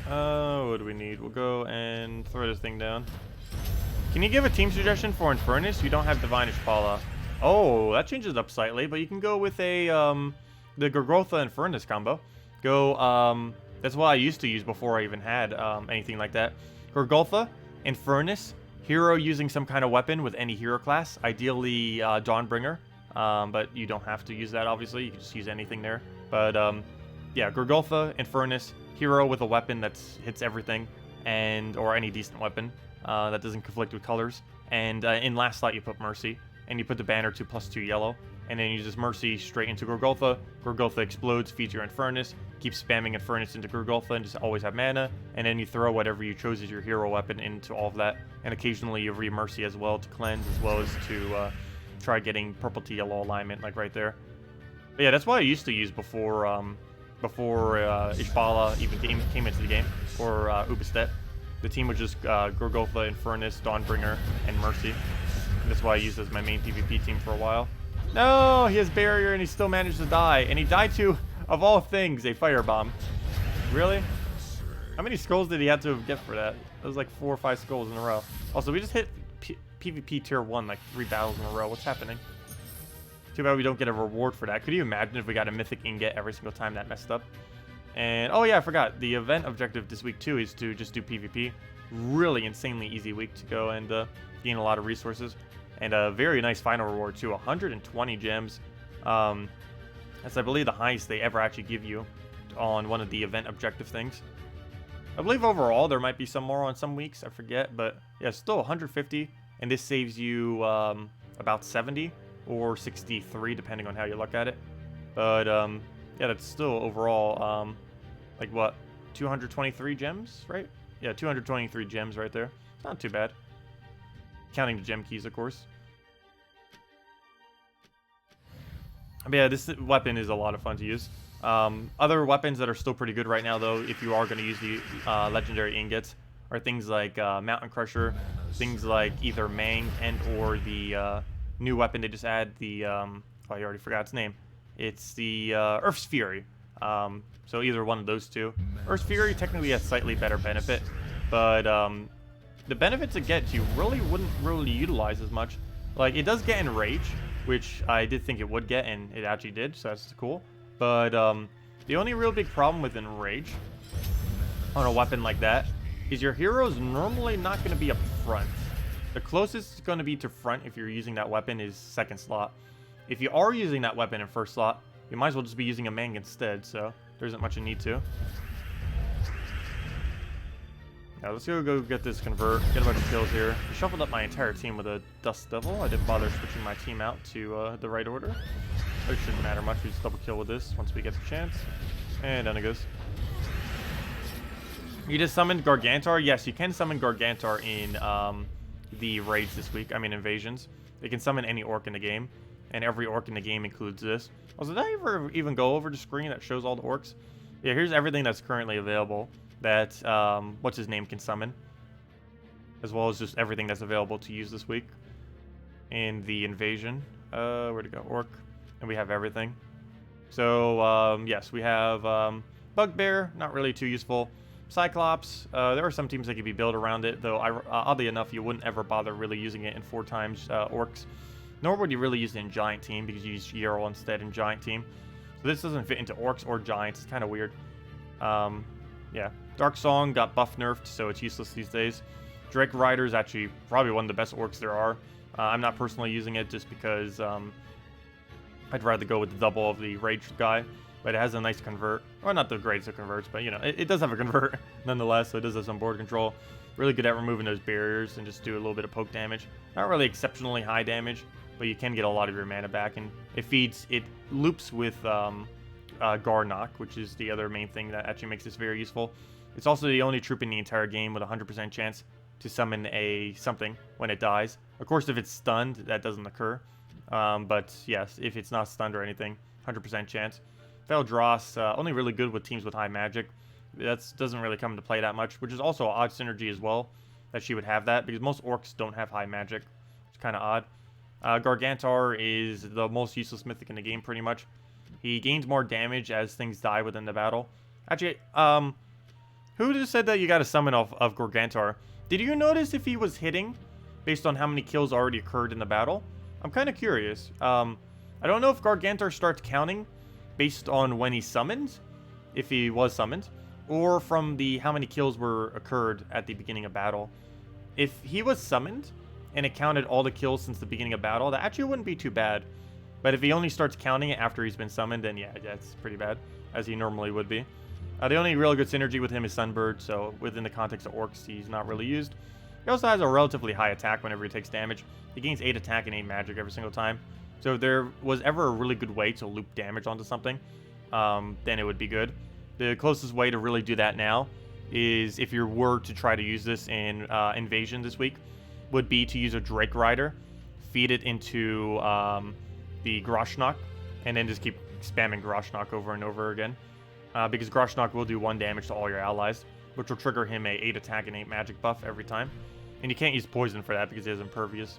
What do we need? We'll go and throw this thing down. Can you give a team suggestion for Infernus? You don't have Divine Ishpala. Oh, that changes it up slightly, but you can go with a, the Gorgotha Infernus combo. Go, that's what I used to use before I even had, anything like that. Gorgotha, Infernus, hero using some kind of weapon with any hero class, ideally, Dawnbringer. But you don't have to use that, obviously. You can just use anything there. But, yeah, Gorgotha, Infernus, hero with a weapon that hits everything, or any decent weapon that doesn't conflict with colors. And in last slot, you put Mercy, and you put the banner to +2 yellow, and then you use this Mercy straight into Gorgotha. Gorgotha explodes, feeds your Infernus, keep spamming Infernus into Gorgotha, and just always have mana. And then you throw whatever you chose as your hero weapon into all of that, and occasionally you re-Mercy as well to cleanse, as well as to try getting purple to yellow alignment, like right there. But yeah, that's what I used to use before Ishpala even came into the game, or Ubistet. The team was just Gorgotha, Infernus, Dawnbringer, and Mercy. And that's why I used as my main PvP team for a while. No, he has barrier and he still managed to die. And he died to, of all things, a firebomb. Really? How many skulls did he have to get for that? That was like 4 or 5 skulls in a row. Also, we just hit PvP tier 1 like 3 battles in a row. What's happening? Too bad we don't get a reward for that. Could you imagine if we got a mythic ingot every single time that messed up? And, oh yeah, I forgot. The event objective this week, too, is to just do PvP. Really insanely easy week to go and gain a lot of resources. And a very nice final reward, too. 120 gems. That's, I believe, the highest they ever actually give you on one of the event objective things. I believe overall there might be some more on some weeks. I forget. But, yeah, still 150. And this saves you about 70 or 63, depending on how you look at it. But, yeah, that's still overall, like, what, 223 gems, right? Yeah, 223 gems right there. It's not too bad. Counting the gem keys, of course. But yeah, this weapon is a lot of fun to use. Other weapons that are still pretty good right now, though, if you are going to use the legendary ingots, are things like Mountain Crusher, things like either Mang and or the new weapon they just add, the, oh, I already forgot its name. It's the Earth's Fury. So either one of those two. Earth's Fury technically has slightly better benefit, but the benefits it gets you really wouldn't really utilize as much. Like, it does get Enrage, which I did think it would get, and it actually did, so that's cool. But the only real big problem with Enrage on a weapon like that is your hero's normally not going to be up front. The closest it's going to be to front if you're using that weapon is second slot. If you are using that weapon in first slot, you might as well just be using a Mang instead, so there isn't much you need to. Yeah, let's go get this convert, get a bunch of kills here. I shuffled up my entire team with a Dust Devil. I didn't bother switching my team out to the right order. It shouldn't matter much, we just double kill with this once we get the chance. And down it goes. You just summoned Gargantar? Yes, you can summon Gargantar in the raids this week, I mean invasions. You can summon any orc in the game, and every orc in the game includes this. Also, did I ever even go over the screen that shows all the orcs? Yeah, here's everything that's currently available that, what's his name can summon. As well as just everything that's available to use this week. In the invasion. Where'd it go? Orc. And we have everything. So, yes, we have, Bugbear, not really too useful. Cyclops, there are some teams that could be built around it, though oddly enough, you wouldn't ever bother really using it in 4 times orcs. Nor would you really use it in Giant Team, because you use Yarrow instead in Giant Team. So this doesn't fit into orcs or giants, it's kind of weird. Yeah, Dark Song got buff nerfed, so it's useless these days. Drake Rider is actually probably one of the best orcs there are. I'm not personally using it just because I'd rather go with the double of the Rage guy. But it has a nice convert. Well, not the greatest of converts, but, you know, it does have a convert nonetheless, so it does have some board control. Really good at removing those barriers and just do a little bit of poke damage. Not really exceptionally high damage, but you can get a lot of your mana back. And it loops with Garnock, which is the other main thing that actually makes this very useful. It's also the only troop in the entire game with a 100% chance to summon something when it dies. Of course, if it's stunned, that doesn't occur. But yes, if it's not stunned or anything, 100% chance. Veldross, only really good with teams with high magic. That doesn't really come into play that much, which is also odd synergy as well, that she would have that, because most orcs don't have high magic. It's kind of odd. Gargantar is the most useless mythic in the game, pretty much. He gains more damage as things die within the battle. Actually, Who just said that you got to summon off of Gargantar? Did you notice if he was hitting based on how many kills already occurred in the battle? I'm kind of curious. I don't know if Gargantar starts counting based on when he's summoned, if he was summoned, or from the how many kills were occurred at the beginning of battle. If he was summoned and it counted all the kills since the beginning of battle, that actually wouldn't be too bad. But if he only starts counting it after he's been summoned, then yeah, that's pretty bad, as he normally would be. The only real good synergy with him is Sunbird, so within the context of Orcs, he's not really used. He also has a relatively high attack whenever he takes damage. He gains 8 attack and 8 magic every single time. So if there was ever a really good way to loop damage onto something, then it would be good. The closest way to really do that now is, if you were to try to use this in Invasion this week, would be to use a Drake Rider, feed it into the Groshnock, and then just keep spamming Groshnock over and over again. Because Groshnock will do 1 damage to all your allies, which will trigger him a 8 attack and 8 magic buff every time. And you can't use poison for that because he is impervious.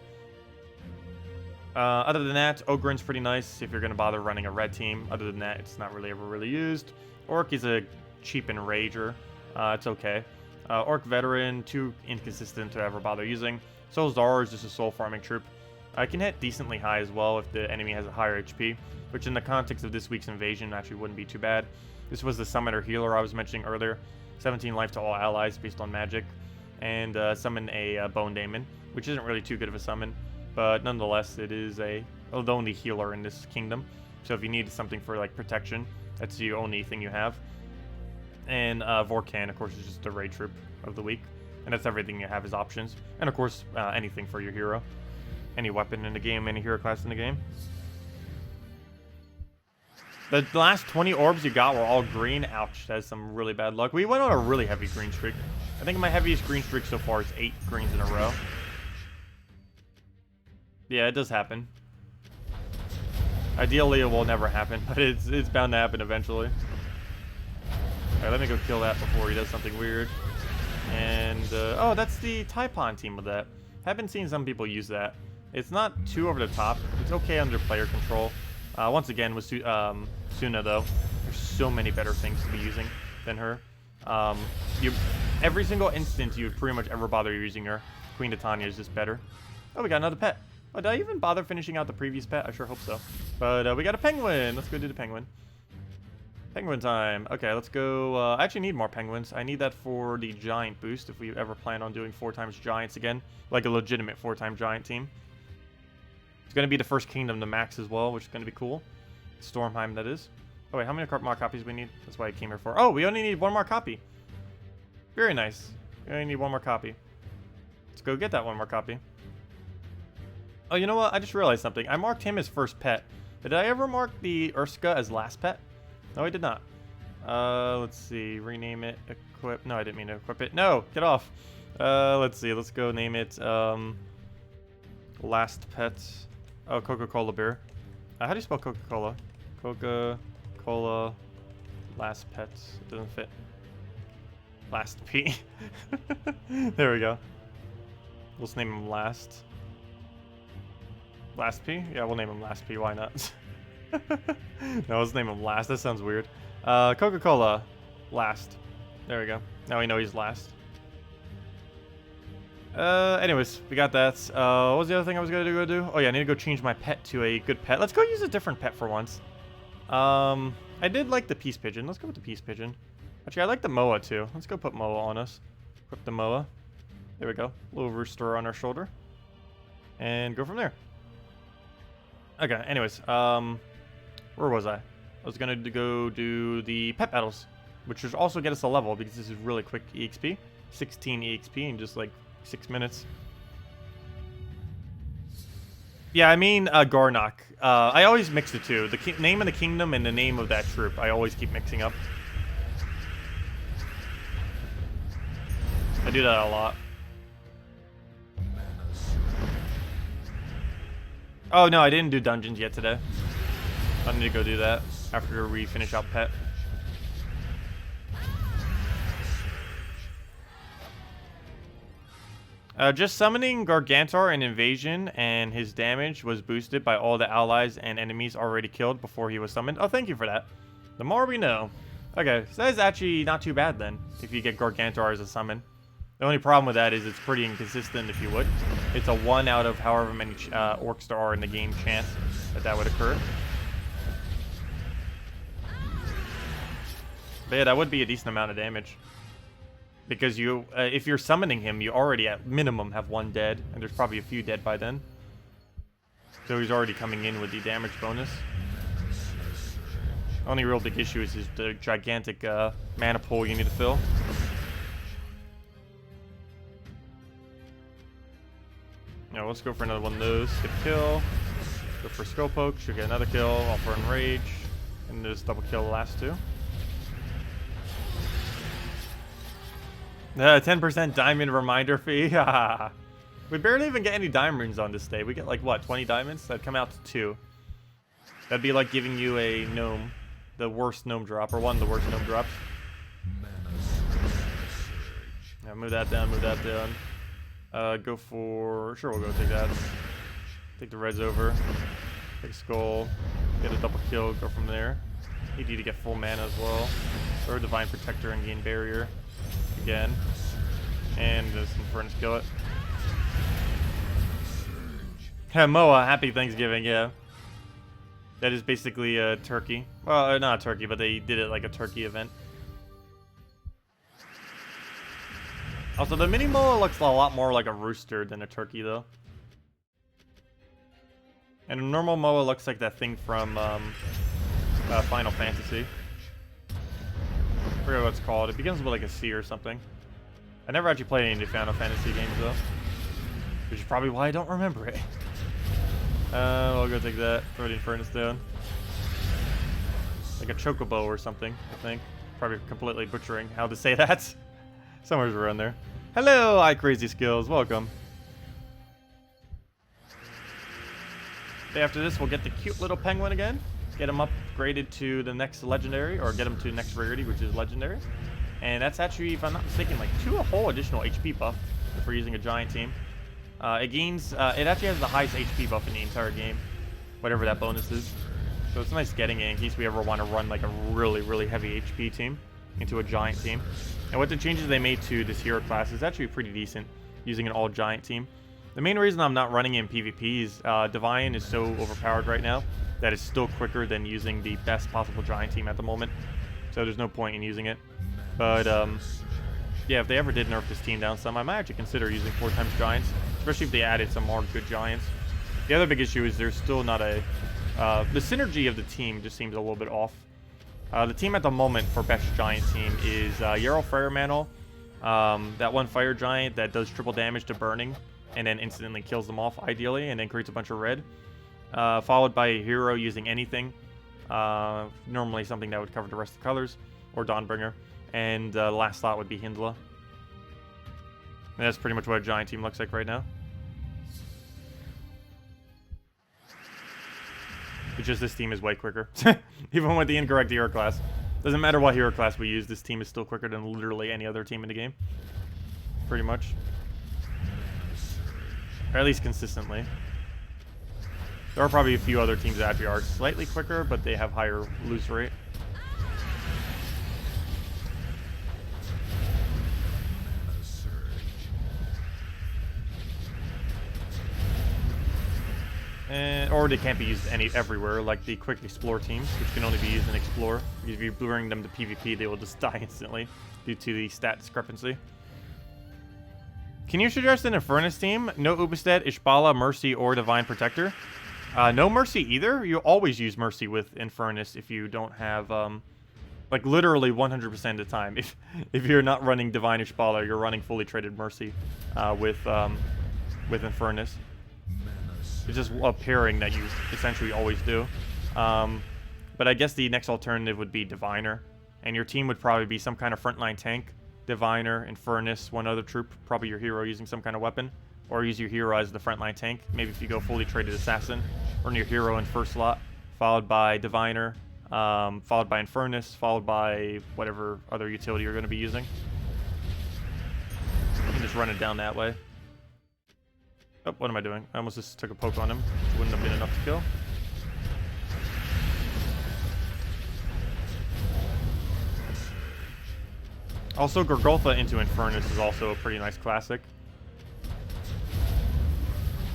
Other than that, Ogren's pretty nice if you're going to bother running a red team. Other than that, it's not really ever really used. Orc is a cheap enrager. It's okay. Orc Veteran, too inconsistent to ever bother using. Soul Zara is just a soul farming troop. I can hit decently high as well if the enemy has a higher HP, which in the context of this week's invasion actually wouldn't be too bad. This was the summoner healer I was mentioning earlier. 17 life to all allies based on magic. And summon a Bone Daemon, which isn't really too good of a summon. But nonetheless, it is the only healer in this kingdom. So if you need something for like protection, that's the only thing you have. And Vorkan, of course, is just the raid troop of the week. And that's everything you have as options. And of course, anything for your hero. Any weapon in the game, any hero class in the game. The last 20 orbs you got were all green. Ouch, that's some really bad luck. We went on a really heavy green streak. I think my heaviest green streak so far is 8 greens in a row. Yeah, it does happen. Ideally, it will never happen, but it's bound to happen eventually. Alright, let me go kill that before he does something weird. And, oh, that's the Taipon team with that. Haven't seen some people use that. It's not too over the top. It's okay under player control. Once again, with Suna, though, there's so many better things to be using than her. Every single instance you would pretty much ever bother using her, Queen Titania is just better. Oh, we got another pet. Oh, did I even bother finishing out the previous pet? I sure hope so. But we got a penguin. Let's go do the penguin. Penguin time. Okay, let's go. I actually need more penguins. I need that for the giant boost if we ever plan on doing 4 times giants again. Like a legitimate 4-time giant team. It's going to be the first kingdom to max as well, which is going to be cool. Stormheim, that is. Oh, wait, how many more copies we need? That's why I came here for. Oh, we only need 1 more copy. Very nice. We only need 1 more copy. Let's go get that 1 more copy. Oh, you know what? I just realized something. I marked him as first pet. But did I ever mark the Urska as last pet? No, I did not. Let's see. Rename it. Equip. No, I didn't mean to equip it. No, get off. Let's see. Let's go name it last pet. Oh, Coca-Cola beer. How do you spell Coca-Cola? Coca-Cola last pet. It doesn't fit. Last P. There we go. Let's name him last. Last P? Yeah, we'll name him Last P. Why not? No, let's name him Last. That sounds weird. Coca-Cola Last. There we go. Now we know he's last. Anyways, we got that. What was the other thing I was gonna go do? Oh yeah, I need to go change my pet to a good pet. Let's go use a different pet for once. I did like the Peace Pigeon. Let's go with the Peace Pigeon. Actually, I like the Moa too. Let's go put Moa on us. Equip the Moa. There we go. Little rooster on our shoulder. And go from there. Okay, anyways, where was I? I was gonna go do the pet battles, which should also get us a level because this is really quick EXP. 16 EXP in just like 6 minutes. Yeah, I mean Garnock. I always mix the two. The name of the kingdom and the name of that troop. I always keep mixing up. I do that a lot. Oh no, I didn't do dungeons yet today. I need to go do that after we finish out pet. Just summoning Gargantar in Invasion and his damage was boosted by all the allies and enemies already killed before he was summoned. Oh, thank you for that. The more we know. Okay, so that's actually not too bad then, if you get Gargantuar as a summon. The only problem with that is it's pretty inconsistent, if you would. It's a 1 out of however many orcs there are in the game chance that would occur. But yeah, that would be a decent amount of damage. Because you, if you're summoning him, you already at minimum have 1 dead, and there's probably a few dead by then. So he's already coming in with the damage bonus. Only real big issue is the gigantic mana pool you need to fill. Now let's go for another one of those. Get a kill. Go for Skull Poke. Should get another kill. Offer Enrage. And just double kill the last 2. 10% diamond reminder fee. We barely even get any diamonds on this day. We get like, what, 20 diamonds? That'd come out to 2. That'd be like giving you a gnome. The worst gnome drop, or one of the worst gnome drops. Yeah, move that down, move that down. Go for... Sure, we'll go take that. Take the reds over. Take a skull. Get a double kill, go from there. ED to get full mana as well. Or Divine Protector and gain barrier. Again. And this Infernus kill it. Moa, happy Thanksgiving, yeah. That is basically a turkey. Well, not a turkey, but they did it like a turkey event. Also, the mini Moa looks a lot more like a rooster than a turkey, though. And a normal Moa looks like that thing from Final Fantasy. I forget what it's called. It begins with like a C or something. I never actually played any of the Final Fantasy games, though. Which is probably why I don't remember it. I'll go take that. Throw the Infernus down. Like a chocobo or something, I think. Probably completely butchering how to say that. Somewhere's around there. Hello, Crazy Skills. Welcome. After this, we'll get the cute little penguin again. Get him upgraded to the next legendary, or get him to the next rarity, which is legendary. And that's actually, if I'm not mistaken, like a whole additional HP buff if we're using a giant team. It gains, it actually has the highest HP buff in the entire game, whatever that bonus is. So it's nice getting it in case we ever want to run like a really, really heavy HP team into a giant team. And what the changes they made to this hero class is actually pretty decent, using an all giant team. The main reason I'm not running in PvP is Divine is so overpowered right now that it's still quicker than using the best possible giant team at the moment. So there's no point in using it. But yeah, if they ever did nerf this team down some, I might actually consider using 4 times giants, especially if they added some more good giants. The other big issue is there's still not a... the synergy of the team just seems a little bit off. The team at the moment for best giant team is Yarrow Fire Mantle, that one fire giant that does triple damage to burning, and then instantly kills them off, ideally, and then creates a bunch of red. Followed by a hero using anything, normally something that would cover the rest of the colors, or Dawnbringer. And the last slot would be Hindla. And that's pretty much what a giant team looks like right now. It's just this team is way quicker. Even with the incorrect hero class. Doesn't matter what hero class we use, this team is still quicker than literally any other team in the game. Pretty much. Or at least consistently. There are probably a few other teams that actually are slightly quicker, but they have higher lose rate. Or they can't be used everywhere, like the quick explore teams, which can only be used in explore. If you bring them to PvP, they will just die instantly due to the stat discrepancy. Can you suggest an Infernus team? No Ubestead, Ishbala, Mercy, or Divine Protector? No Mercy either. You always use Mercy with Infernus if you don't have, like literally 100% of the time. If you're not running Divine Ishbala, you're running fully traded Mercy with Infernus. It's just a pairing that you essentially always do. But I guess the next alternative would be Diviner. And your team would probably be some kind of frontline tank. Diviner, Infernus, one other troop. Probably your hero using some kind of weapon. Or use your hero as the frontline tank. Maybe if you go fully traded Assassin. Run your hero in first slot. Followed by Diviner. Followed by Infernus. Followed by whatever other utility you're going to be using. You can just run it down that way. Oh, what am I doing? I almost just took a poke on him. Wouldn't have been enough to kill. Also, Gorgulfa into Infernus is also a pretty nice classic.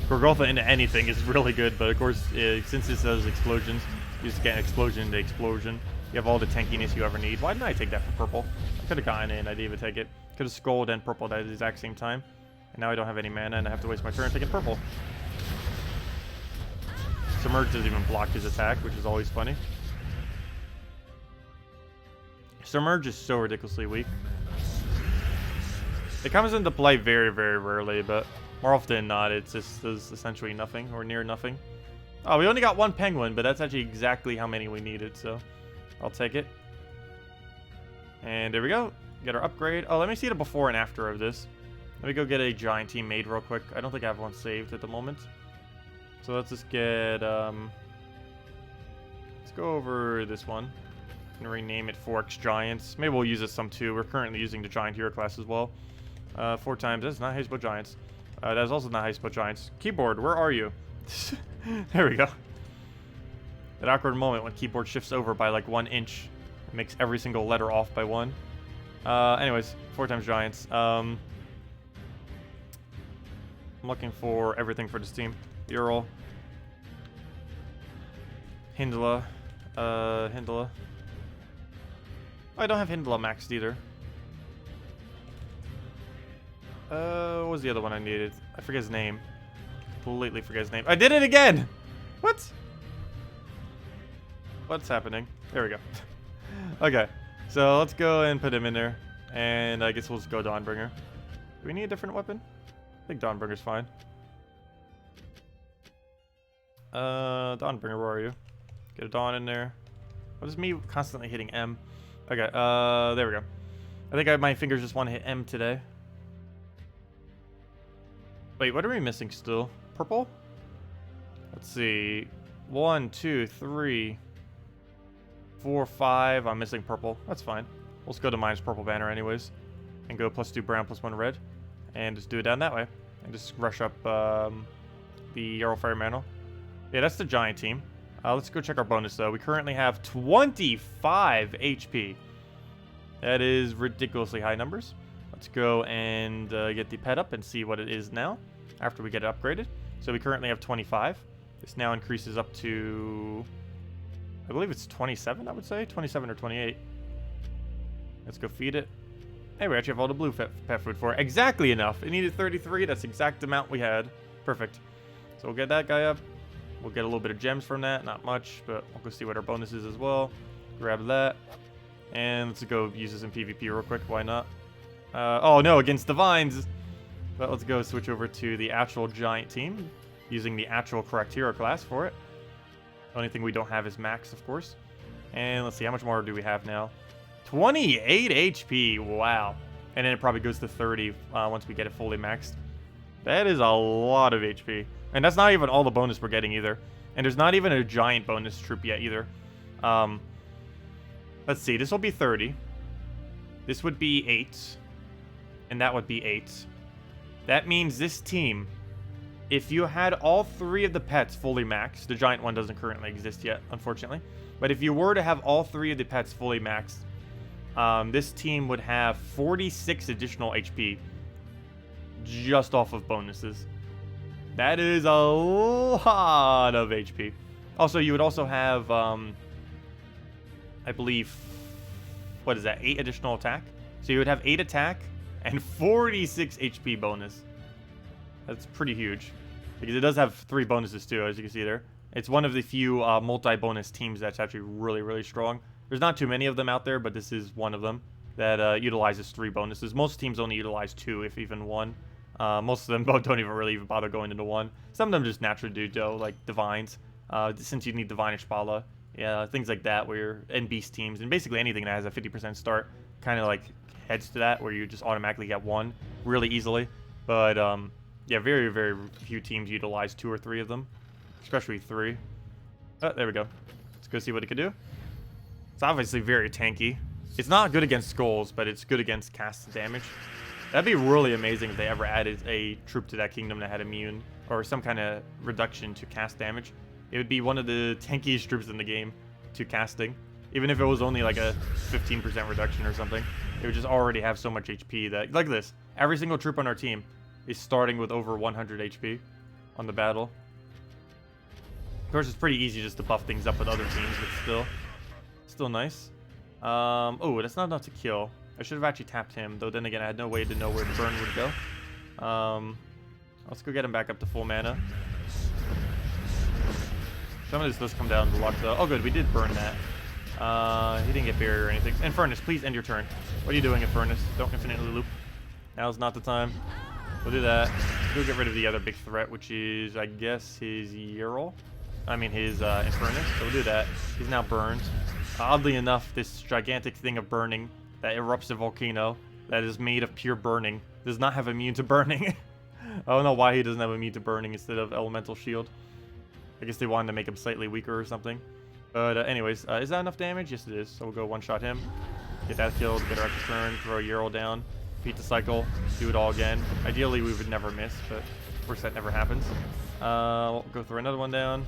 Gorgulfa into anything is really good, but of course, since this does explosions, you just get explosion to explosion. You have all the tankiness you ever need. Why didn't I take that for purple? I could have gotten it and I didn't even take it. Could have skulled and purpled at the exact same time. And now I don't have any mana and I have to waste my turn taking purple. Submerge doesn't even block his attack, which is always funny. Submerge is so ridiculously weak. It comes into play very, very rarely, but more often than not, it just does essentially nothing or near nothing. Oh, we only got one penguin, but that's actually exactly how many we needed, so I'll take it. And there we go. Get our upgrade. Oh, let me see the before and after of this. Let me go get a giant team made real quick. I don't think I have one saved at the moment. So let's just get, let's go over this one. And rename it 4X Giants. Maybe we'll use it some too. We're currently using the Giant Hero class as well. 4 times. That's not how you spell Giants. That is also not how you spell Giants. Keyboard, where are you? There we go. That awkward moment when keyboard shifts over by like 1 inch. It makes every single letter off by 1. Anyways, 4 times Giants. I'm looking for everything for this team. Ural. Hindla. Hindla. Oh, I don't have Hindla maxed either. What was the other one I needed? I forget his name. Completely forget his name. I did it again! What? What's happening? There we go. Okay, so let's go and put him in there. And I guess we'll just go Dawnbringer. Do we need a different weapon? I think Dawnbringer's fine. Dawnbringer, where are you? Get a Dawn in there. What is me constantly hitting M? Okay, there we go. I think my fingers just want to hit M today. Wait, what are we missing still? Purple? Let's see. 1, 2, 3, 4, 5. I'm missing purple. That's fine. Let's go to minus purple banner anyways. And go +2 brown, +1 red. And just do it down that way. And just rush up the Yarrow Fire Mantle. Yeah, that's the giant team. Let's go check our bonus though. We currently have 25 HP. That is ridiculously high numbers. Let's go and get the pet up and see what it is now after we get it upgraded. So we currently have 25. This now increases up to, I believe it's 27, I would say. 27 or 28. Let's go feed it. Hey, we actually have all the blue pet food for it. Exactly enough. It needed 33. That's the exact amount we had. Perfect. So we'll get that guy up. We'll get a little bit of gems from that. Not much, but we'll go see what our bonus is as well. Grab that. And let's go use this in PvP real quick. Why not? Oh, no, against Divines. But let's go switch over to the actual giant team. Using the actual correct hero class for it. The only thing we don't have is max, of course. And let's see, how much more do we have now? 28 HP. Wow. And then it probably goes to 30 once we get it fully maxed. That is a lot of HP. And that's not even all the bonus we're getting either. And there's not even a giant bonus troop yet either. Let's see. This will be 30. This would be 8. And that would be 8. That means this team, if you had all 3 of the pets fully maxed, the giant one doesn't currently exist yet, unfortunately. But if you were to have all 3 of the pets fully maxed, this team would have 46 additional HP just off of bonuses. That is a lot of HP. Also, you would also have, I believe, what is that, 8 additional attack? So you would have 8 attack and 46 HP bonus. That's pretty huge. Because it does have 3 bonuses too, as you can see there. It's one of the few multi-bonus teams that's actually really, really strong. There's not too many of them out there, but this is one of them that utilizes 3 bonuses. Most teams only utilize 2, if even 1. Most of them don't even really bother going into 1. Some of them just naturally do, though, like Divines. Since you need Divine Ishpala. Yeah, things like that, where you're in Beast teams. And basically anything that has a 50% start kind of like heads to that, where you just automatically get 1 really easily. But, yeah, very, very few teams utilize 2 or 3 of them. Especially 3. Oh, there we go. Let's go see what it can do. It's obviously very tanky. It's not good against skulls, but it's good against cast damage. That'd be really amazing if they ever added a troop to that kingdom that had immune or some kind of reduction to cast damage. It would be one of the tankiest troops in the game to casting. Even if it was only like a 15% reduction or something. they would just already have so much HP that, like this, every single troop on our team is starting with over 100 HP on the battle. Of course, it's pretty easy just to buff things up with other teams, but still nice. Oh, that's not enough to kill. I should have actually tapped him, though then again, I had no way to know where the burn would go. Let's go get him back up to full mana. Some of this does come down to luck, though. Oh, good, we did burn that. He didn't get barrier or anything. Infernus, please end your turn. What are you doing, Infernus? Don't infinitely loop. Now's not the time. We'll do that. We'll get rid of the other big threat, which is, I guess, his Ural. I mean, his Infernus. So we'll do that. He's now burned. Oddly enough, this gigantic thing of burning that erupts a volcano that is made of pure burning does not have immune to burning. I don't know why he doesn't have immune to burning instead of elemental shield. I guess they wanted to make him slightly weaker or something. But anyways, is that enough damage? Yes, it is. So we'll go one-shot him. Get that killed, get our extra turn, throw a Ural down, repeat the cycle, do it all again. Ideally, we would never miss, but of course that never happens. We'll go throw another one down.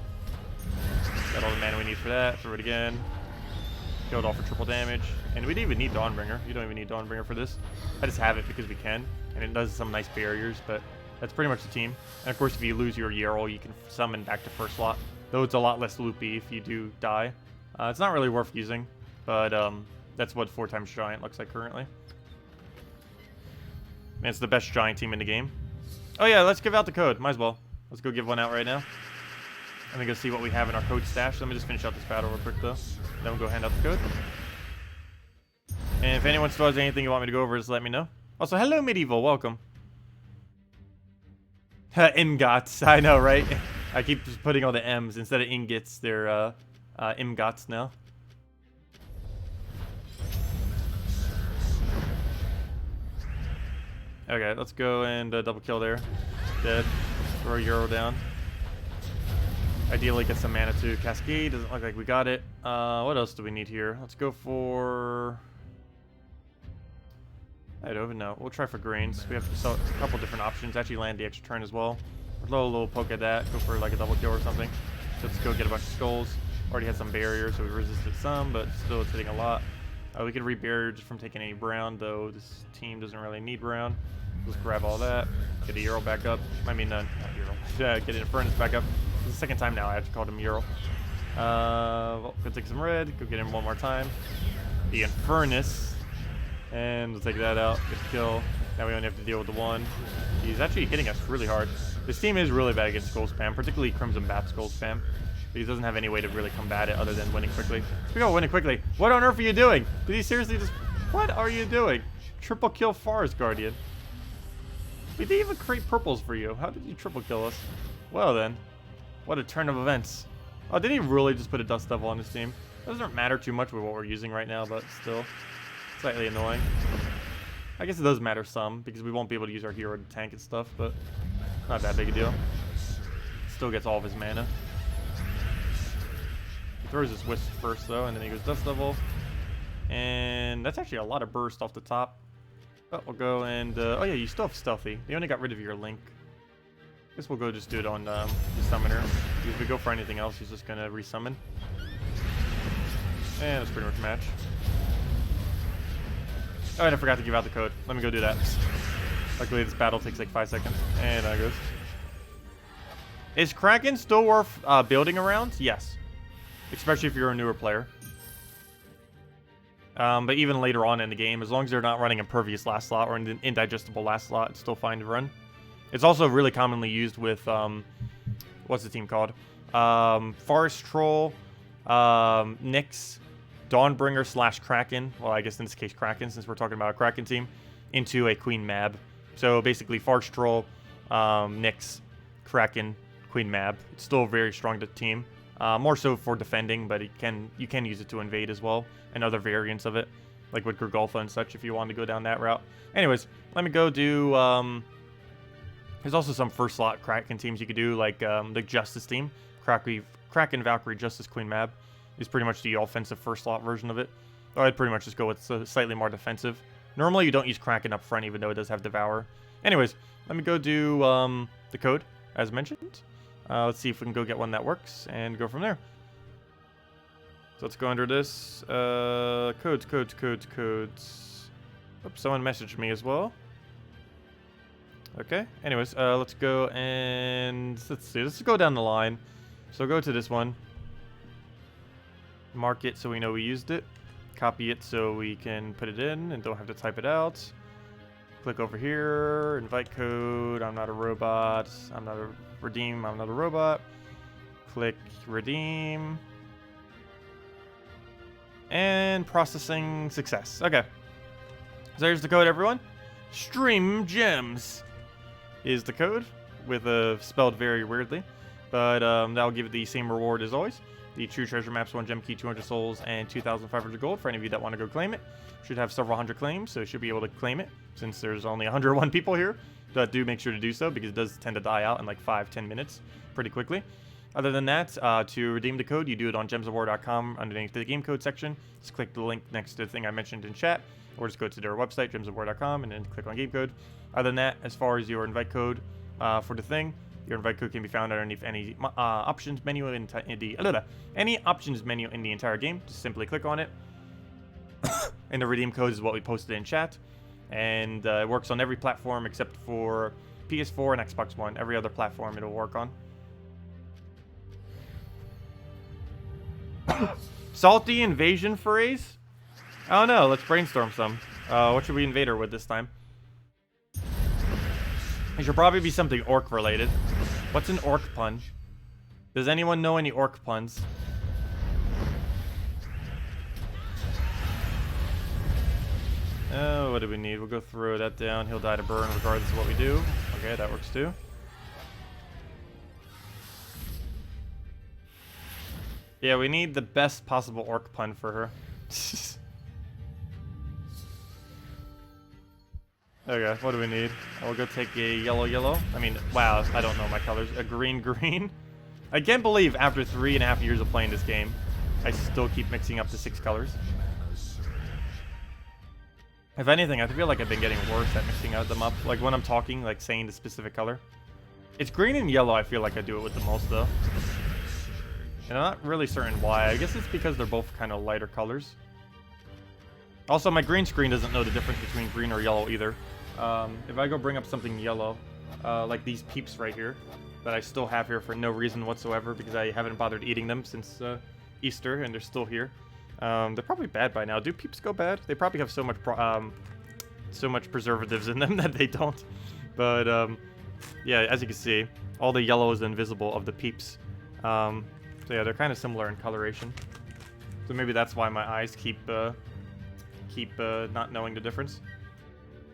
Got all the mana we need for that. Throw it again. Kill it all for triple damage. And we didn't even need Dawnbringer. You don't even need Dawnbringer for this. I just have it because we can. And it does some nice barriers, but that's pretty much the team. And of course, if you lose your Ural, you can summon back to first slot. Though it's a lot less loopy if you do die. It's not really worth using, but that's what 4x Giant looks like currently. Man, it's the best Giant team in the game. Oh yeah, let's give out the code. Might as well. Let's go give one out right now. Let me go see what we have in our code stash. Let me just finish out this battle real quick, though. Then we'll go hand out the code. And if anyone still has anything you want me to go over, just let me know. Also, hello, Medieval. Welcome. Ingots. I know, right? I keep just putting all the M's. Instead of ingots, they're Imgots now. Okay, let's go and double kill there. Dead. Throw a Ural down. Ideally get some mana to Cascade. Doesn't look like we got it. What else do we need here? Let's go for... I don't even know. We'll try for Grains. We have a couple different options. Actually land the extra turn as well. Throw a little poke at that. Go for like a double kill or something. So let's go get a bunch of skulls. Already had some barriers, so we resisted some, but still it's hitting a lot. We could re-barrier just from taking any brown, though this team doesn't really need brown. Let's grab all that. Get a Ural back up. I mean, not Ural. Get an Infernus back up. This is the second time now I have to call him Ural. Well, go take some red. Go get him one more time. The Infernus. And we'll take that out. Get the kill. Now we only have to deal with the one. He's actually hitting us really hard. This team is really bad against skull spam, particularly Crimson Bat skull spam. But he doesn't have any way to really combat it other than winning quickly. We go winning quickly. What on earth are you doing? Did he seriously just... What are you doing? Triple kill Forest Guardian. We didn't even create purples for you. How did you triple kill us? Well then. What a turn of events. Oh, did he really just put a Dust Devil on his team? Doesn't matter too much with what we're using right now, but still. Slightly annoying. I guess it does matter some, because we won't be able to use our hero to tank and stuff, but not that big a deal. Still gets all of his mana. He throws his Wisp first, though, and then he goes Dust Devil. And that's actually a lot of burst off the top. But we'll go and... oh yeah, you still have Stealthy. They only got rid of your Link. Guess we'll go just do it on the Summoner. If we go for anything else, he's just going to resummon. And that's pretty much a match. Oh, and I forgot to give out the code. Let me go do that. Luckily, this battle takes like 5 seconds. And there it goes. Is Kraken still worth building around? Yes. Especially if you're a newer player. But even later on in the game, as long as they're not running Impervious last slot or an Indigestible last slot, it's still fine to run. It's also really commonly used with, what's the team called? Forest Troll, Nyx, Dawnbringer / Kraken. Well, I guess in this case Kraken, since we're talking about a Kraken team, into a Queen Mab. So basically Forest Troll, Nyx, Kraken, Queen Mab. It's still a very strong team. More so for defending, but you can use it to invade as well, and other variants of it, like with Gurgulfa and such, if you want to go down that route. Anyways, let me go do... there's also some first slot Kraken teams you could do, like the Justice team. Kraken, Valkyrie, Justice, Queen Mab is pretty much the offensive first slot version of it. Or I'd pretty much just go with slightly more defensive. Normally you don't use Kraken up front, even though it does have Devour. Anyways, let me go do the code, as mentioned. Let's see if we can go get one that works, and go from there. So let's go under this. Codes. Oops, someone messaged me as well. Okay. Anyways, let's go and let's see. Let's go down the line. So go to this one. Mark it so we know we used it. Copy it so we can put it in and don't have to type it out. Click over here. Invite code. I'm not a robot. I'm not a redeem. I'm not a robot. Click redeem. And processing success. Okay. So there's the code, everyone. Stream gems is the code, with spelled very weirdly, but that'll give it the same reward as always. The true treasure maps, 1 gem key, 200 souls, and 2,500 gold for any of you that want to go claim it. Should have several hundred claims, so you should be able to claim it, since there's only 101 people here. But do make sure to do so, because it does tend to die out in like 5-10 minutes pretty quickly. Other than that, to redeem the code, you do it on gemsofwar.com underneath the game code section. Just click the link next to the thing I mentioned in chat, or just go to their website, gemsofwar.com, and then click on game code. Other than that, as far as your invite code for the thing, your invite code can be found underneath any options menu in any options menu in the entire game. Just simply click on it, and the redeem code is what we posted in chat. And it works on every platform except for PS4 and Xbox One. Every other platform it'll work on. Salty invasion phrase? I don't know. Let's brainstorm some. What should we invade her with this time? It should probably be something orc related. What's an orc pun? Does anyone know any orc puns? Oh, what do we need? We'll go throw that down. He'll die to burn regardless of what we do. Okay, that works too. Yeah, we need the best possible orc pun for her. Okay, what do we need? I'll go take a yellow. I mean, wow, I don't know my colors. A green. I can't believe after 3.5 years of playing this game, I still keep mixing up the 6 colors. If anything, I feel like I've been getting worse at mixing them up. Like when I'm talking, like saying the specific color. It's green and yellow, I feel like I do it with the most though. And I'm not really certain why. I guess it's because they're both kind of lighter colors. Also, my green screen doesn't know the difference between green or yellow either. If I go bring up something yellow, like these peeps right here, that I still have here for no reason whatsoever because I haven't bothered eating them since Easter, and they're still here. They're probably bad by now. Do peeps go bad? They probably have so much preservatives in them that they don't. But yeah, as you can see, all the yellow is invisible of the peeps. So yeah, they're kind of similar in coloration. So maybe that's why my eyes keep not knowing the difference.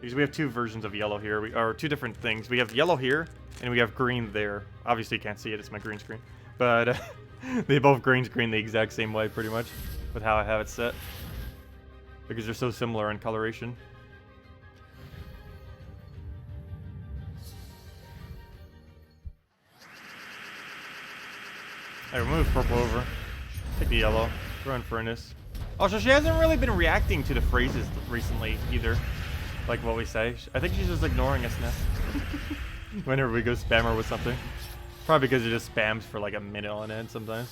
Because we have 2 versions of yellow here, or 2 different things. We have yellow here, and we have green there. Obviously you can't see it, it's my green screen. But they both green screen the exact same way, pretty much, with how I have it set. Because they're so similar in coloration. Alright, we'll move purple over. Take the yellow. Throw Infernus. Also, she hasn't really been reacting to the phrases recently, either. Like what we say. I think she's just ignoring us now. Whenever we go spam her with something. Probably because it just spams for like a minute on end sometimes.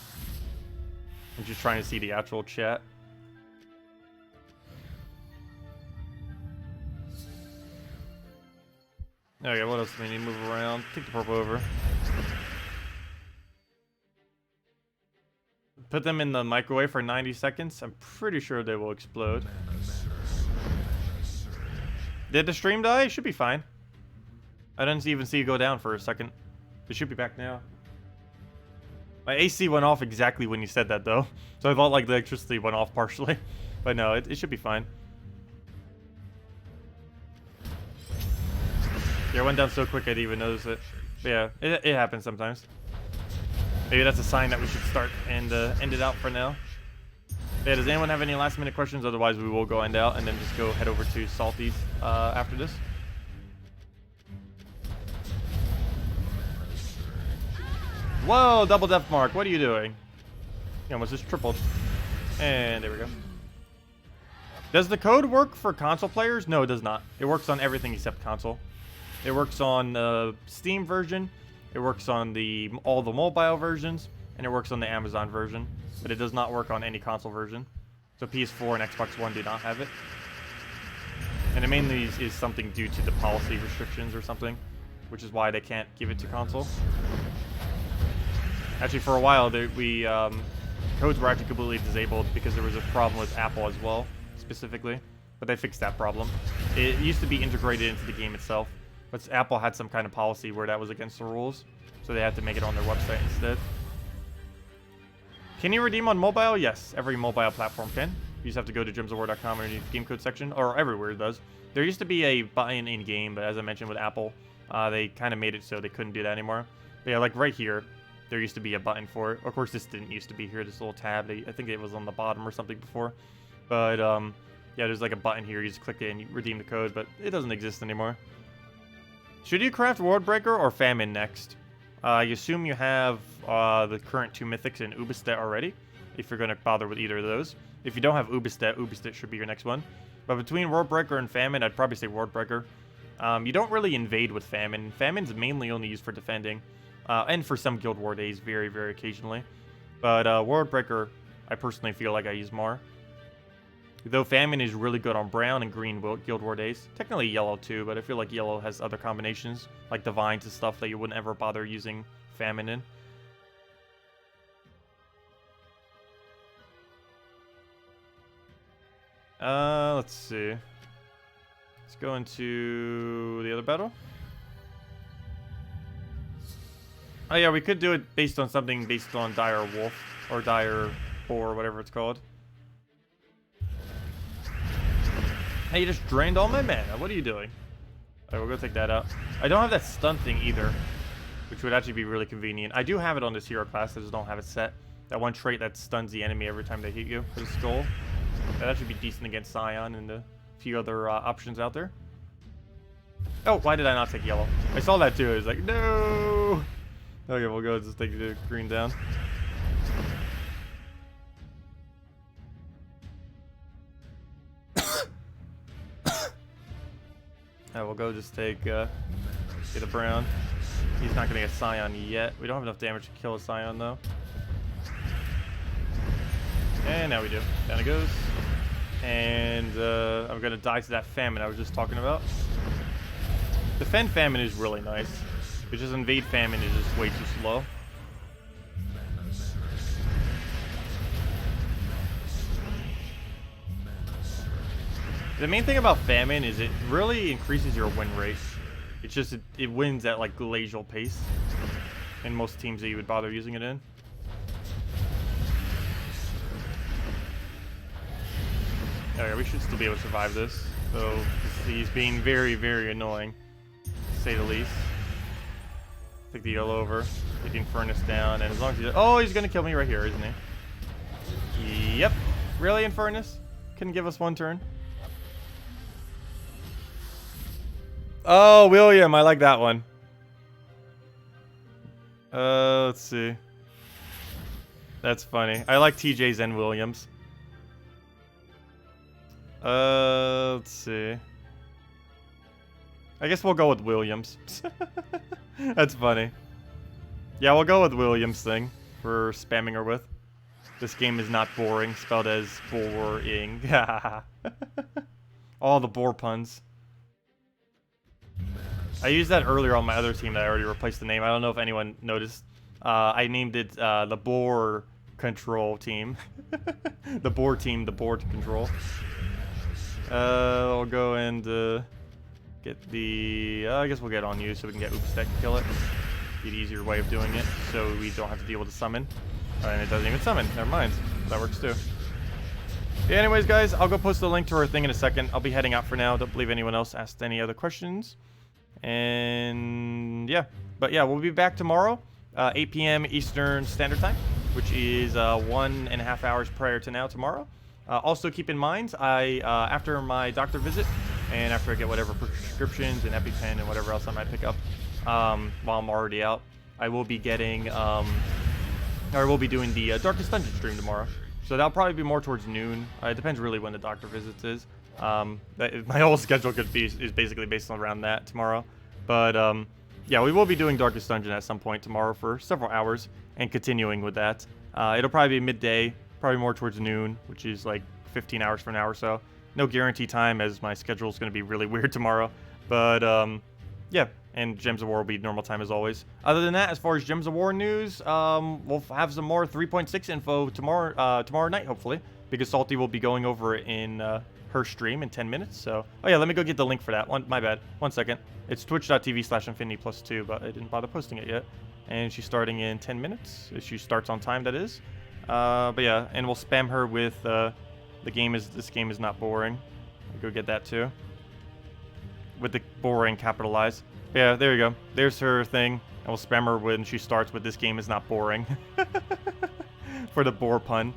I'm just trying to see the actual chat. Okay, what else do we need to move around? Take the purple over. Put them in the microwave for 90 seconds. I'm pretty sure they will explode. Did the stream die? It should be fine. I didn't even see you go down for a second. It should be back now. My AC went off exactly when you said that, though. So I thought like the electricity went off partially. But no, it should be fine. Yeah, it went down so quick I didn't even notice it. But yeah, it happens sometimes. Maybe that's a sign that we should start and end it out for now. Yeah, does anyone have any last minute questions? Otherwise, we will go end out and then just go head over to Salty's after this. Whoa, double death mark. What are you doing? You almost just tripled. And there we go. Does the code work for console players? No, it does not. It works on everything except console. It works on the Steam version. It works on all the mobile versions. And it works on the Amazon version. But it does not work on any console version. So PS4 and Xbox One do not have it. And it mainly is something due to the policy restrictions or something, which is why they can't give it to console. Actually, for a while, codes were actually completely disabled because there was a problem with Apple as well, specifically. But they fixed that problem. It used to be integrated into the game itself, but Apple had some kind of policy where that was against the rules, so they had to make it on their website instead. Can you redeem on mobile? Yes, every mobile platform can. You just have to go to gemsofwar.com underneath the game code section, or everywhere it does. There used to be a button in-game, but as I mentioned with Apple, they kind of made it so they couldn't do that anymore. But yeah, like right here, there used to be a button for it. Of course, this didn't used to be here, this little tab. I think it was on the bottom or something before. But yeah, there's like a button here. You just click it and you redeem the code, but it doesn't exist anymore. Should you craft World Breaker or Famine next? I assume you have the current 2 mythics in Ubistet already, if you're going to bother with either of those. If you don't have Ubistet, Ubistet should be your next one. But between World Breaker and Famine, I'd probably say World Breaker. You don't really invade with Famine. Famine's mainly only used for defending, and for some Guild War days, very, very occasionally. But World Breaker, I personally feel like I use more. Though Famine is really good on brown and green Guild War days. Technically yellow too, but I feel like yellow has other combinations, like Divines and stuff that you wouldn't ever bother using Famine in. Let's see. Let's go into the other battle. Oh yeah, we could do it based on something based on Dire Wolf, or Dire Boar, or whatever it's called. Hey, you just drained all my mana. What are you doing? Alright, we'll go take that out. I don't have that stun thing either, which would actually be really convenient. I do have it on this hero class, I just don't have it set. That one trait that stuns the enemy every time they hit you for the skull. That'd actually be decent against Scion and a few other options out there. Oh, why did I not take yellow? I saw that too. I was like, no! Okay, we'll go just take the green down. We'll go just take get a brown. He's not gonna get Scion yet. We don't have enough damage to kill a Scion though. And now we do. Down it goes. And I'm gonna die to that Famine I was just talking about. Defend Famine is really nice. But just invade Famine is just way too slow. The main thing about Famine is it really increases your win rate. It's just, it wins at like glacial pace in most teams that you would bother using it in. Alright, we should still be able to survive this. So, he's being very, very annoying, to say the least. Take the yellow over, get the Infernus down, and as long as he... Oh, he's gonna kill me right here, isn't he? Yep. Really, Infernus? Couldn't give us one turn? Oh, William, I like that one. Let's see. That's funny. I like TJ's and Williams. Let's see. I guess we'll go with Williams. That's funny. Yeah, we'll go with Williams thing for spamming her with. This game is not boring, spelled as boring. All the bore puns. I used that earlier on my other team that I already replaced the name. I don't know if anyone noticed. I named it the Boar Control Team. The Boar Team, the Boar Control. I'll go and get the... I guess we'll get on you so we can get Ubistek and kill it. Be the easier way of doing it so we don't have to deal with the summon. And it doesn't even summon. Never mind. That works too. Yeah, anyways, guys, I'll go post the link to her thing in a second. I'll be heading out for now. Don't believe anyone else asked any other questions. And yeah, but yeah, we'll be back tomorrow, 8 p.m. Eastern Standard Time, which is 1.5 hours prior to now tomorrow. Also, keep in mind, after my doctor visit and after I get whatever prescriptions and EpiPen and whatever else I might pick up while I'm already out, I will be getting, or we'll be doing the Darkest Dungeon stream tomorrow. So that'll probably be more towards noon. It depends really when the doctor visits is. My whole schedule is basically based around that tomorrow. But yeah, we will be doing Darkest Dungeon at some point tomorrow for several hours and continuing with that. It'll probably be midday, probably more towards noon, which is like 15 hours from now or so. No guarantee time, as my schedule is going to be really weird tomorrow. But, yeah. And Gems of War will be normal time as always. Other than that, as far as Gems of War news, we'll have some more 3.6 info tomorrow night, hopefully. Because Salty will be going over it in her stream in 10 minutes. So, oh yeah, let me go get the link for that. My bad. 1 second. It's twitch.tv/infinity+2, but I didn't bother posting it yet. And she's starting in 10 minutes. She starts on time, that is. But yeah, and we'll spam her with this game is not boring. I'll go get that too. With the boring capitalized. Yeah, there you go. There's her thing. And we'll spam her when she starts with this game is not boring. For the bore pun.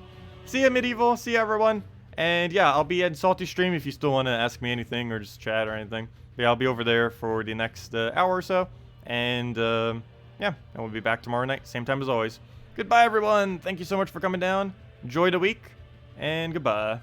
See ya, Medieval. See ya, everyone. And yeah, I'll be at Salty stream if you still want to ask me anything or just chat or anything. But yeah, I'll be over there for the next hour or so. And yeah, and we'll be back tomorrow night. Same time as always. Goodbye, everyone. Thank you so much for coming down. Enjoy the week. And goodbye.